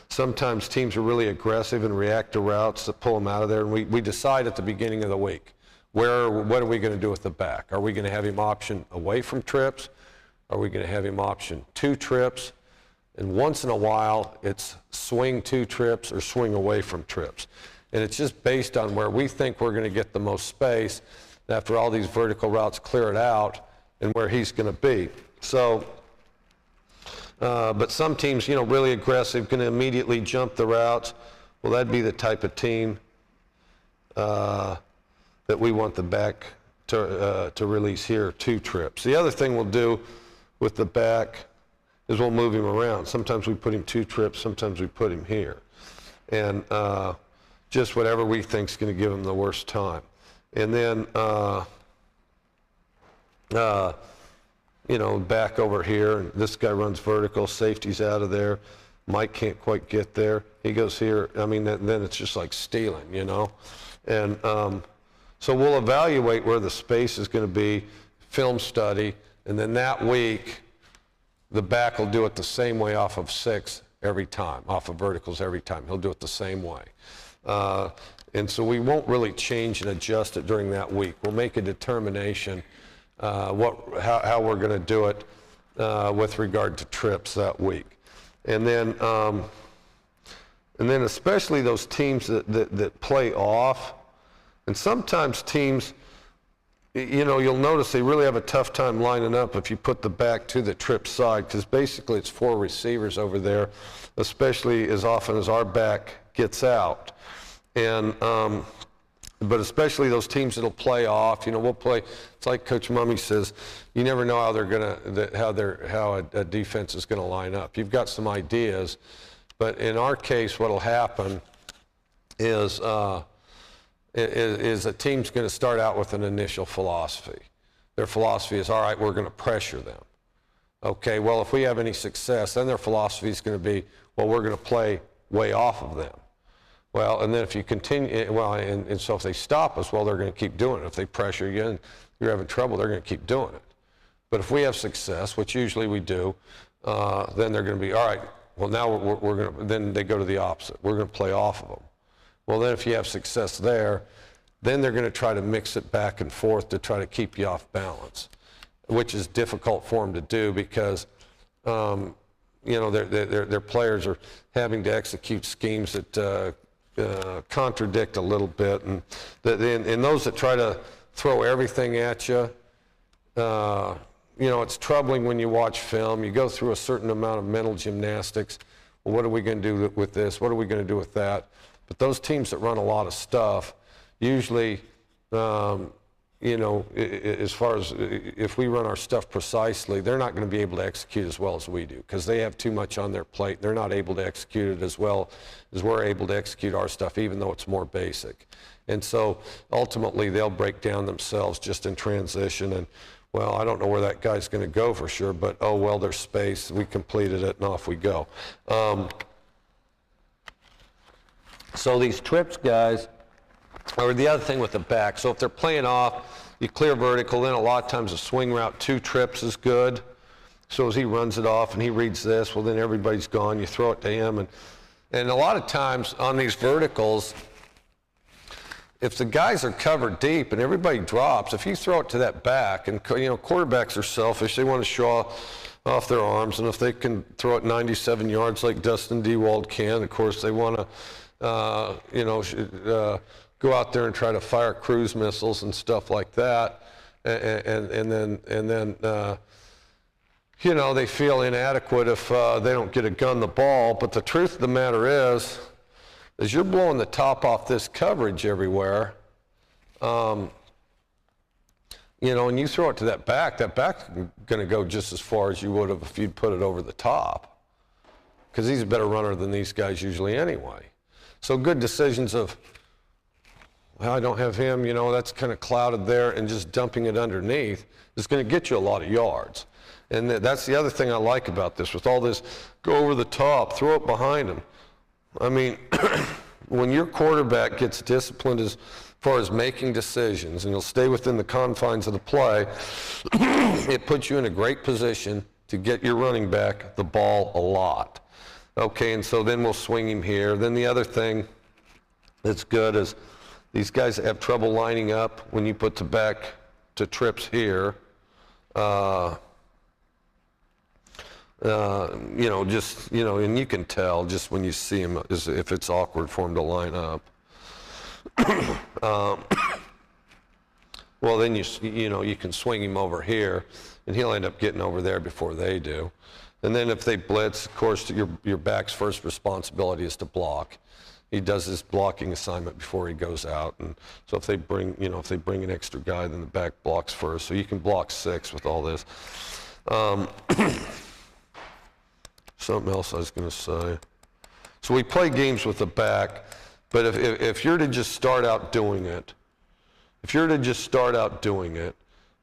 sometimes teams are really aggressive and react to routes that pull them out of there. And we decide at the beginning of the week, what are we going to do with the back? Are we going to have him option away from trips? Are we going to have him option 2 trips? And once in a while, it's swing 2 trips or swing away from trips. And it's just based on where we think we're going to get the most space after all these vertical routes clear it out and where he's going to be. So, but some teams, you know, really aggressive, going to immediately jump the routes. Well, that'd be the type of team that we want the back to release here 2 trips. The other thing we'll do with the back is we'll move him around. Sometimes we put him 2 trips, sometimes we put him here. And just whatever we think is going to give him the worst time. And then, you know, back over here, and this guy runs vertical, safety's out of there. Mike can't quite get there. He goes here. I mean, then it's just like stealing, you know. And so we'll evaluate where the space is going to be, film study, and then that week, the back will do it the same way off of 6 every time, off of verticals every time. He'll do it the same way. And so we won't really change and adjust it during that week. We'll make a determination how we're going to do it with regard to trips that week. And then especially those teams that play off, and sometimes teams, you know, you'll notice they really have a tough time lining up if you put the back to the trip side, because basically it's 4 receivers over there, especially as often as our back gets out. And but especially those teams that'll play off, you know, we'll play. It's like Coach Mummy says, you never know how how a defense is going to line up. You've got some ideas, but in our case, what'll happen is a team's going to start out with an initial philosophy. Their philosophy is, all right, we're going to pressure them. Okay, well, if we have any success, then their philosophy is going to be, well, we're going to play way off of them. Well, and then if you continue, well, and so if they stop us, well, they're going to keep doing it. If they pressure you and you're having trouble, they're going to keep doing it. But if we have success, which usually we do, then they're going to be, all right, well, now we're going to, then they go to the opposite. We're going to play off of them. Well, then if you have success there, then they're going to try to mix it back and forth to try to keep you off balance, which is difficult for them to do because, you know, their players are having to execute schemes that contradict a little bit, and those that try to throw everything at you, you know, it's troubling when you watch film. You go through a certain amount of mental gymnastics. Well, what are we going to do with this? What are we going to do with that? But those teams that run a lot of stuff, usually, you know, as far as if we run our stuff precisely, they're not going to be able to execute as well as we do because they have too much on their plate. They're not able to execute it as well as we're able to execute our stuff, even though it's more basic. And so ultimately, they'll break down themselves just in transition. And, well, I don't know where that guy's going to go for sure, but, oh, well, there's space. We completed it, and off we go. So these trips, guys, or the other thing with the back, so if they're playing off, you clear vertical, then a lot of times a swing route 2 trips is good. So as he runs it off and he reads this, well, then everybody's gone. You throw it to him. And a lot of times on these verticals, if the guys are covered deep and everybody drops, if you throw it to that back, and, you know, quarterbacks are selfish. They want to show off their arms. And if they can throw it 97 yards like Dustin Dewald can, of course, they want to, you know, go out there and try to fire cruise missiles and stuff like that, and then you know, they feel inadequate if they don't get a gun the ball. But the truth of the matter is you're blowing the top off this coverage everywhere. You know, and you throw it to that back's going to go just as far as you would have if you'd put it over the top, because he's a better runner than these guys usually anyway. So good decisions of well, I don't have him, you know, that's kind of clouded there, and just dumping it underneath is going to get you a lot of yards. And that's the other thing I like about this, with all this, go over the top, throw it behind him. I mean, when your quarterback gets disciplined as far as making decisions, and he'll stay within the confines of the play, it puts you in a great position to get your running back the ball a lot. Okay, and so then we'll swing him here. Then the other thing that's good is these guys that have trouble lining up, when you put the back to trips here, you know, just, you know, and you can tell just when you see him if it's awkward for him to line up. Well, then you know, you can swing him over here, and he'll end up getting over there before they do. And then if they blitz, of course, your back's first responsibility is to block. He does his blocking assignment before he goes out, and so if they bring, you know, if they bring an extra guy, then the back blocks first. So you can block 6 with all this. Something else I was going to say. So we play games with the back, but if you're to just start out doing it,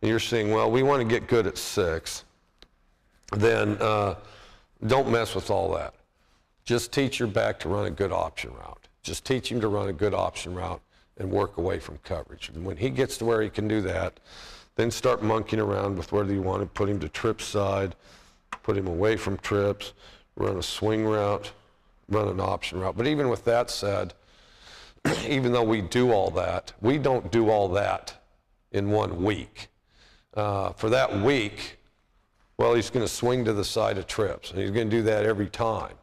and you're saying, well, we want to get good at 6, then don't mess with all that. Just teach your back to run a good option route. Just teach him to run a good option route and work away from coverage. And when he gets to where he can do that, then start monkeying around with whether you want to put him to trip side, put him away from trips, run a swing route, run an option route. But even with that said, even though we do all that, we don't do all that in 1 week. For that week, well, he's going to swing to the side of trips, and he's going to do that every time.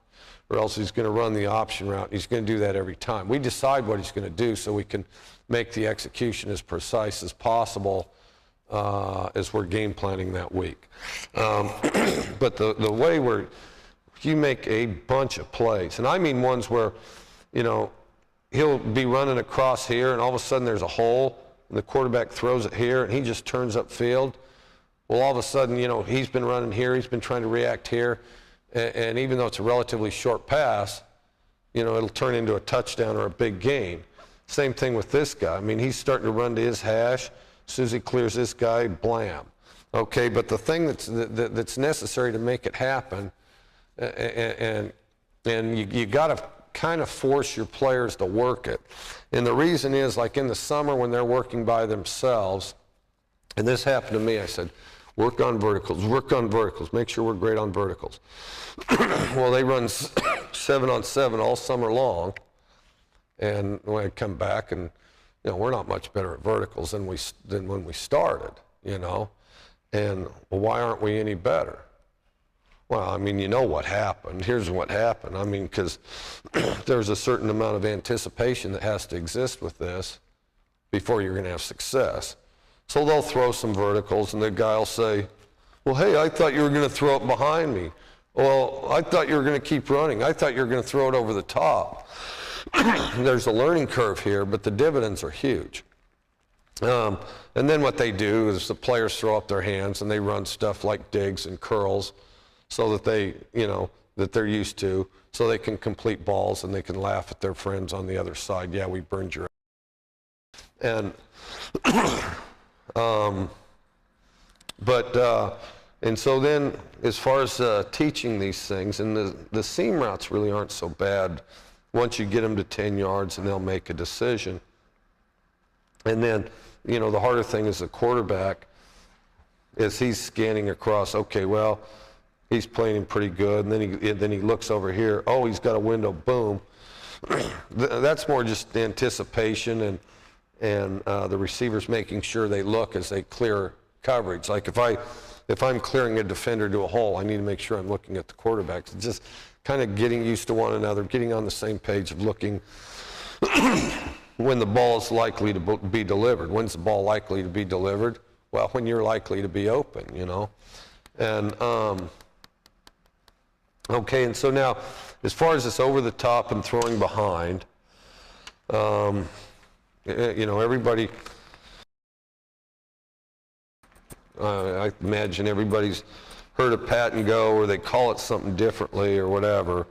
Or else he's going to run the option route. He's going to do that every time. We decide what he's going to do so we can make the execution as precise as possible as we're game planning that week. But the way you make a bunch of plays, and I mean ones where, you know, he'll be running across here, and all of a sudden there's a hole, and the quarterback throws it here, and he just turns upfield. Well, all of a sudden, you know, he's been running here, he's been trying to react here, and even though it's a relatively short pass, you know, it'll turn into a touchdown or a big gain. Same thing with this guy. I mean, he's starting to run to his hash. As soon as he clears this guy, blam. Okay, but the thing that's necessary to make it happen, and you got to kind of force your players to work it. And the reason is, like in the summer when they're working by themselves, and this happened to me, I said, work on verticals, make sure we're great on verticals. Well, they run 7-on-7 all summer long, and when I come back, and you know, we're not much better at verticals than when we started, you know. And well, why aren't we any better? Well, I mean, you know what happened. Here's what happened. I mean, because there's a certain amount of anticipation that has to exist with this before you're going to have success. So they'll throw some verticals, and the guy will say, well, hey, I thought you were going to throw it behind me. Well, I thought you were going to keep running. I thought you were going to throw it over the top. There's a learning curve here, but the dividends are huge. And then what they do is the players throw up their hands, and they run stuff like digs and curls so that they, you know, that they're used to, so they can complete balls, and they can laugh at their friends on the other side. Yeah, we burned your and and so then as far as teaching these things, and the seam routes really aren't so bad once you get them to 10 yards and they'll make a decision. And then, you know, the harder thing is the quarterback, is he's scanning across, okay, well, he's playing him pretty good, and then he looks over here, oh, he's got a window, boom. That's more just anticipation and the receivers making sure they look as they clear coverage. Like if I'm clearing a defender to a hole, I need to make sure I'm looking at the quarterbacks. It's just kind of getting used to one another, getting on the same page of looking when the ball is likely to be delivered. When's the ball likely to be delivered? Well, when you're likely to be open, you know. And okay, and so now, as far as this over the top and throwing behind, you know, everybody, I imagine everybody's heard of pat and go, or they call it something differently or whatever.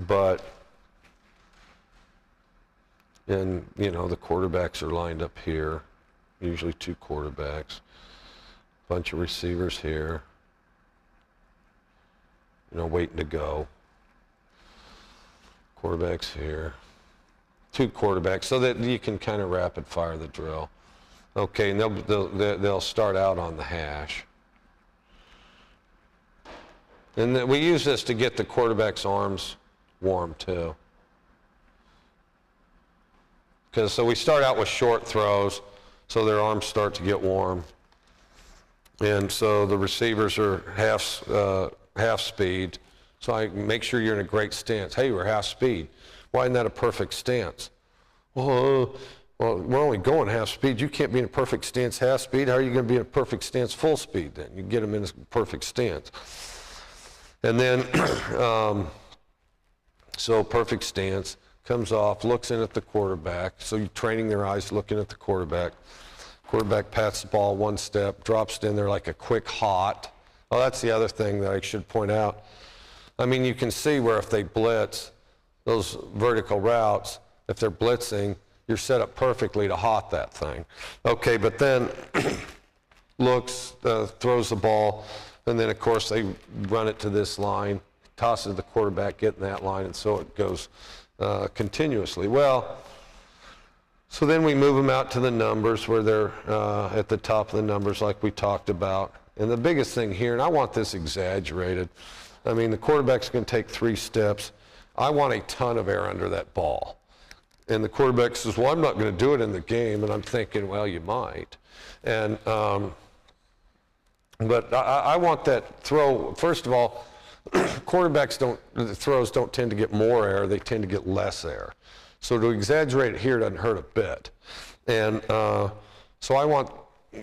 But And, you know, the quarterbacks are lined up here, usually 2 quarterbacks, bunch of receivers here, you know, waiting to go. Quarterbacks here, 2 quarterbacks, so that you can kind of rapid fire the drill. Okay, and they'll start out on the hash. And we use this to get the quarterback's arms warm too. So we start out with short throws, so their arms start to get warm. And so the receivers are half speed. So I make sure you're in a great stance. Hey, we're half speed. Why isn't that a perfect stance? Well, we're only going half speed. You can't be in a perfect stance half speed. How are you going to be in a perfect stance full speed then? You get them in a perfect stance. And then, so perfect stance, comes off, looks in at the quarterback. So you're training their eyes looking at the quarterback. Quarterback pats the ball 1 step, drops it in there like a quick hot. Oh, that's the other thing that I should point out. I mean, you can see where if they blitz, those vertical routes, if they're blitzing, you're set up perfectly to hot that thing. Okay, but then looks, throws the ball, and then of course they run it to this line, tosses the quarterback, get in that line, and so it goes continuously. Well, so then we move them out to the numbers where they're at the top of the numbers like we talked about. And the biggest thing here, and I want this exaggerated, I mean, the quarterback's going to take 3 steps. I want a ton of air under that ball. And the quarterback says, well, I'm not going to do it in the game. And I'm thinking, well, you might. And, but I want that throw, first of all, quarterbacks the throws don't tend to get more air, they tend to get less air. So to exaggerate it here doesn't hurt a bit. And so I want,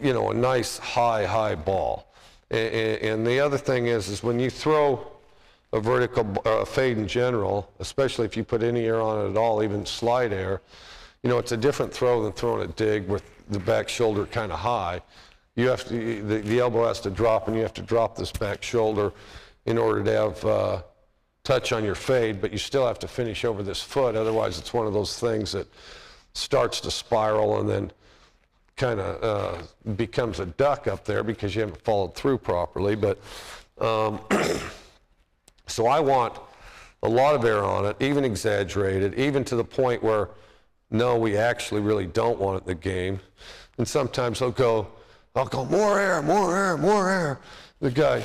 you know, a nice high ball. And the other thing is when you throw a vertical fade in general, especially if you put any air on it at all, even slide air, you know, it's a different throw than throwing a dig with the back shoulder kind of high. You have to, the elbow has to drop, and you have to drop this back shoulder in order to have touch on your fade, but you still have to finish over this foot. Otherwise, it's one of those things that starts to spiral and then kind of becomes a duck up there because you haven't followed through properly. But so I want a lot of air on it, even exaggerated, even to the point where, no, we actually really don't want it in the game. And sometimes I'll go, more air, more air, more air. The guy,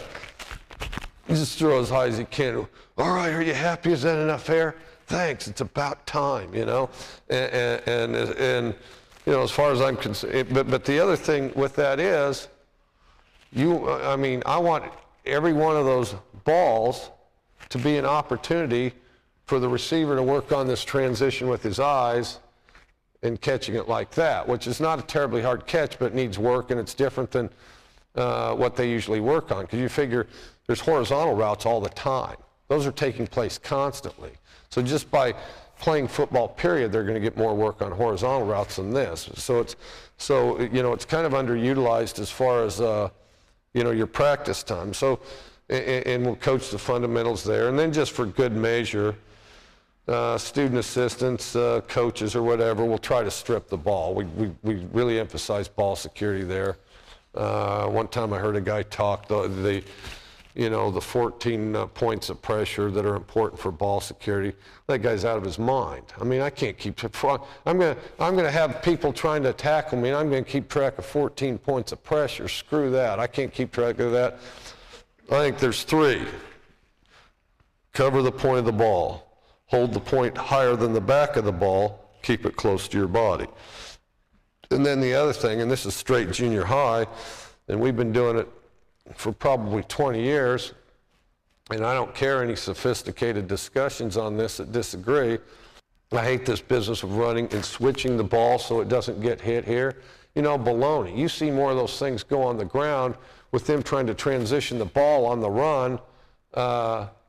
he just throws as high as he can. All right, are you happy? Is that enough air? Thanks, it's about time, you know. And you know, as far as I'm concerned, but the other thing with that is, I mean, I want every one of those balls to be an opportunity for the receiver to work on this transition with his eyes and catching it like that, which is not a terribly hard catch, but it needs work, and it's different than what they usually work on, because you figure there's horizontal routes all the time. Those are taking place constantly. So just by playing football, period, they're going to get more work on horizontal routes than this. So you know, it's kind of underutilized as far as you know, your practice time. So and we'll coach the fundamentals there, and then just for good measure, student assistants, coaches, or whatever, will try to strip the ball. We really emphasize ball security there. One time I heard a guy talk you know, the 14 points of pressure that are important for ball security. That guy's out of his mind. I mean, I can't keep. I'm gonna have people trying to tackle me, and I'm gonna keep track of 14 points of pressure. Screw that. I can't keep track of that. I think there's 3. Cover the point of the ball. Hold the point higher than the back of the ball. Keep it close to your body. And then the other thing, and this is straight junior high, and we've been doing it for probably 20 years, and I don't care any sophisticated discussions on this that disagree. I hate this business of running and switching the ball so it doesn't get hit here. You know, baloney. You see more of those things go on the ground with them trying to transition the ball on the run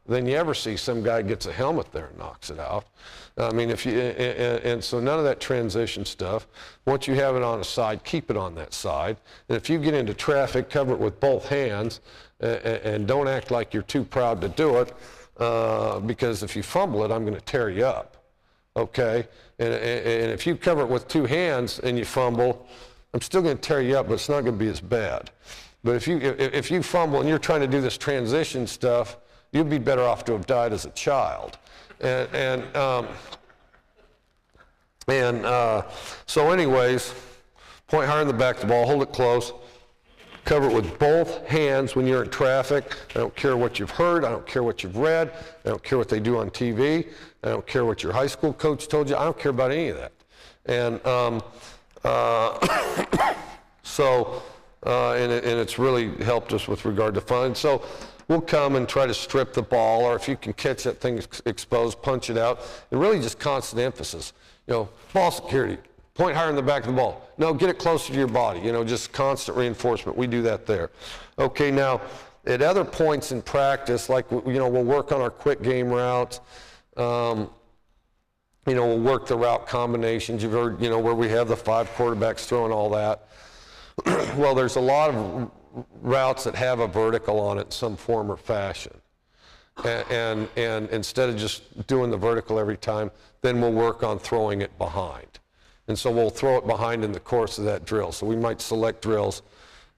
than you ever see some guy gets a helmet there and knocks it out. I mean, and so none of that transition stuff. Once you have it on a side, keep it on that side. And if you get into traffic, cover it with both hands, and don't act like you're too proud to do it, because if you fumble it, I'm going to tear you up. okay? And if you cover it with two hands and you fumble, I'm still going to tear you up, but it's not going to be as bad. But if you fumble and you're trying to do this transition stuff, you'd be better off to have died as a child. So anyways, point higher in the back of the ball, hold it close, cover it with both hands when you're in traffic. I don't care what you've heard, I don't care what you've read, I don't care what they do on TV, I don't care what your high school coach told you, I don't care about any of that. And it's really helped us with regard to fun. So we'll come and try to strip the ball, or if you can catch that thing exposed, punch it out, and really just constant emphasis. You know, ball security, point higher in the back of the ball. No, get it closer to your body, you know, just constant reinforcement. We do that there. Okay, now, at other points in practice, like, you know, we'll work on our quick game routes. You know, we'll work the route combinations. You've heard, you know, where we have the 5 quarterbacks throwing all that. Well, there's a lot of routes that have a vertical on it in some form or fashion. And instead of just doing the vertical every time, then we'll work on throwing it behind. And so we'll throw it behind in the course of that drill. So we might select drills.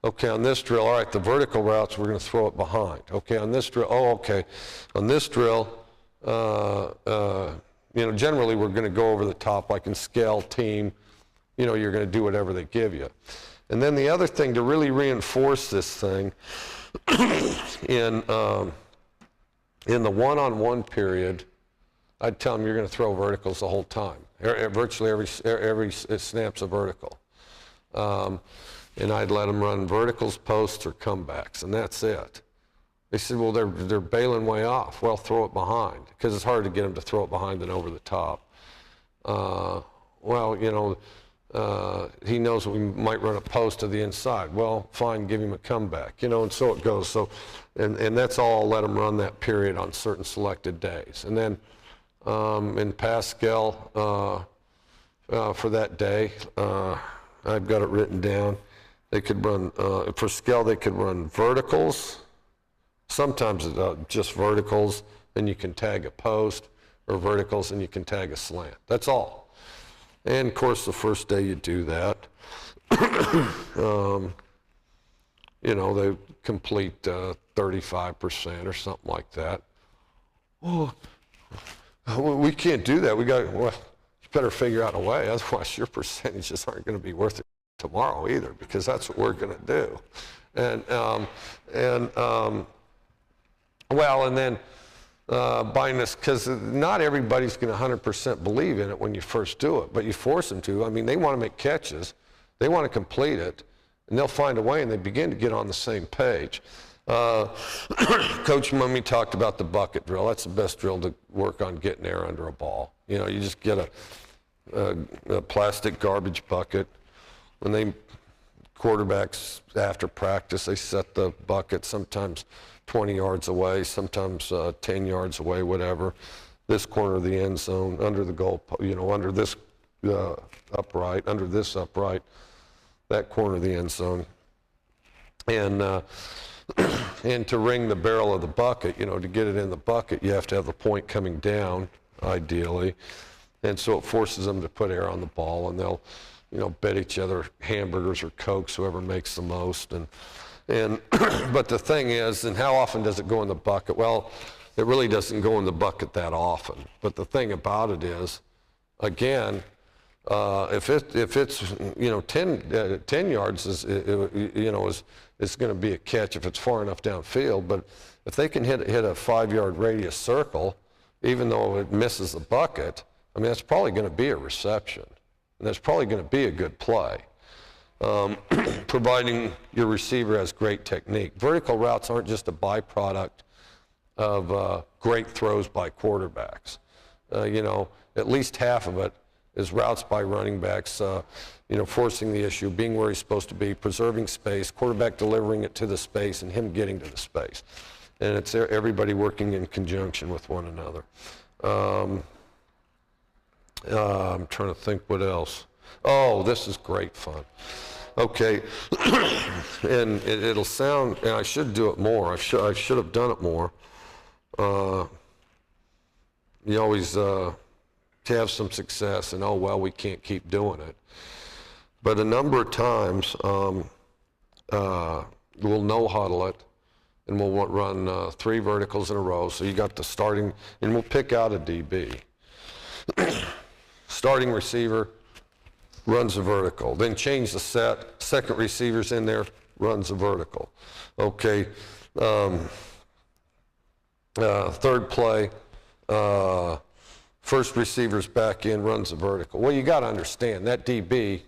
Okay, on this drill, all right, the vertical routes, we're going to throw it behind. Okay, on this drill, oh, okay. On this drill, you know, generally we're going to go over the top, like in scale, team, you know, you're going to do whatever they give you. And then the other thing to really reinforce this thing in the one-on-one period, I'd tell them you're going to throw verticals the whole time. Virtually every snap's a vertical. And I'd let them run verticals, posts, or comebacks, and that's it. They said, well, they're bailing way off. Well, throw it behind, because it's hard to get them to throw it behind than over the top. Well, you know, he knows we might run a post to the inside. Well, fine, give him a comeback, you know, and so it goes. So, and that's all I'll let them run that period on certain selected days. And then in Pascal, for that day, I've got it written down. They could run, for scale, they could run verticals. Sometimes just verticals, and you can tag a post, or verticals, and you can tag a slant. That's all. And of course, the first day you do that, you know, they complete 35% or something like that. Oh, we can't do that. Well, you better figure out a way, otherwise your percentages aren't going to be worth it tomorrow either, because that's what we're going to do. Well, and then buying this, because not everybody's going to 100% believe in it when you first do it, but you force them to. I mean, they want to make catches, they want to complete it, and they'll find a way, and they begin to get on the same page. Coach Mummy talked about the bucket drill. That's the best drill to work on getting air under a ball. You know, you just get a plastic garbage bucket. When quarterbacks, after practice, they set the bucket sometimes 20 yards away, sometimes 10 yards away, whatever. This corner of the end zone, under the goal, you know, under this upright, under this upright, that corner of the end zone. And to ring the barrel of the bucket, you know, to get it in the bucket, you have to have the point coming down, ideally. And so it forces them to put air on the ball, and they'll, you know, bet each other hamburgers or Cokes, whoever makes the most. But the thing is, and how often does it go in the bucket? Well, it really doesn't go in the bucket that often. But the thing about it is, again, if it's, you know, 10 yards is, you know, is going to be a catch if it's far enough downfield. But if they can hit a 5-yard radius circle, even though it misses the bucket, I mean, that's probably going to be a reception. And that's probably going to be a good play, providing your receiver has great technique. Vertical routes aren't just a byproduct of great throws by quarterbacks. You know, at least half of it is routes by running backs, you know, forcing the issue, being where he's supposed to be, preserving space, quarterback delivering it to the space, and him getting to the space. And it's everybody working in conjunction with one another. I'm trying to think what else. Oh, this is great fun. Okay, and it'll sound, and I should do it more. I should have done it more. You always, to have some success, and oh, well, we can't keep doing it. But a number of times, we'll no-huddle it, and we'll run 3 verticals in a row. So you got the starting, and we'll pick out a DB. Starting receiver runs a vertical. Then change the set. Second receiver's in there, runs a vertical. Okay. Third play, first receiver's back in, runs a vertical. Well, you got to understand that DB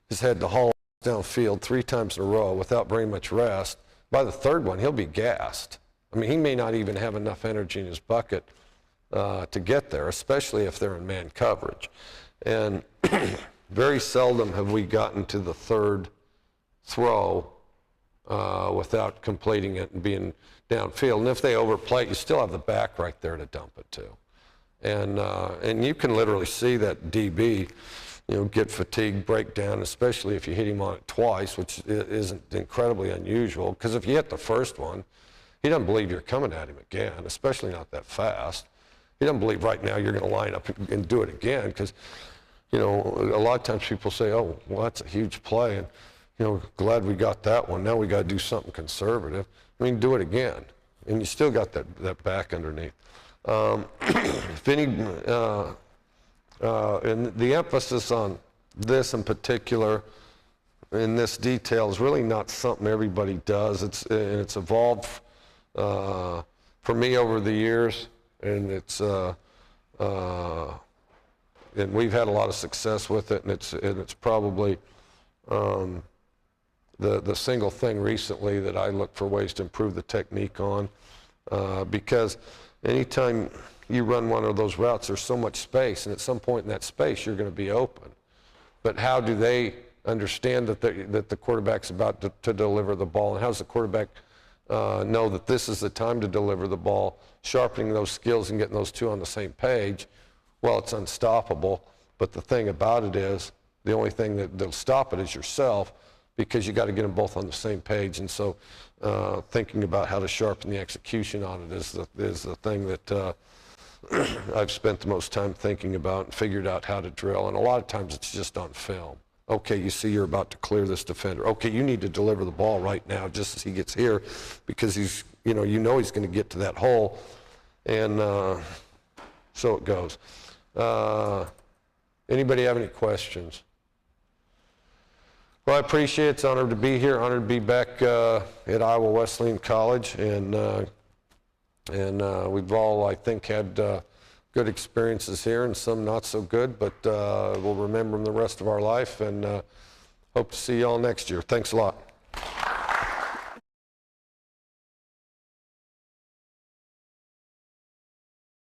has had to haul downfield 3 times in a row without very much rest. By the third one, he'll be gassed. I mean, he may not even have enough energy in his bucket to get there, especially if they're in man coverage. And very seldom have we gotten to the third throw without completing it and being downfield. And if they overplay it, you still have the back right there to dump it to. And you can literally see that DB, get fatigued, break down, especially if you hit him on it twice, which isn't incredibly unusual. Because if you hit the first one, he doesn't believe you're coming at him again, especially not that fast. He doesn't believe right now you're going to line up and do it again. Because, a lot of times people say, oh, well, that's a huge play. And, glad we got that one. Now we got to do something conservative. I mean, do it again. And you still got that back underneath. If any, and the emphasis on this in particular, in this detail, is really not something everybody does. It's evolved for me over the years, and and we've had a lot of success with it, and it's probably the single thing recently that I look for ways to improve the technique on, because anytime you run one of those routes, there's so much space, and at some point in that space, you're going to be open. But how do they understand that the quarterback's about to deliver the ball, and how does the quarterback know that this is the time to deliver the ball, sharpening those skills and getting those two on the same page? Well, it's unstoppable, but the thing about it is, the only thing that'll stop it is yourself, because you got to get them both on the same page. And so thinking about how to sharpen the execution on it is the thing that I've spent the most time thinking about and figured out how to drill. And a lot of times it's just on film. Okay, you see you're about to clear this defender. Okay, you need to deliver the ball right now just as he gets here, because he's he's going to get to that hole. And so it goes. Anybody have any questions? Well, I appreciate it. It's an honor to be here. Honored to be back at Iowa Wesleyan College, and we've all, I think, had good experiences here, and some not so good. But we'll remember them the rest of our life, and hope to see you all next year. Thanks a lot.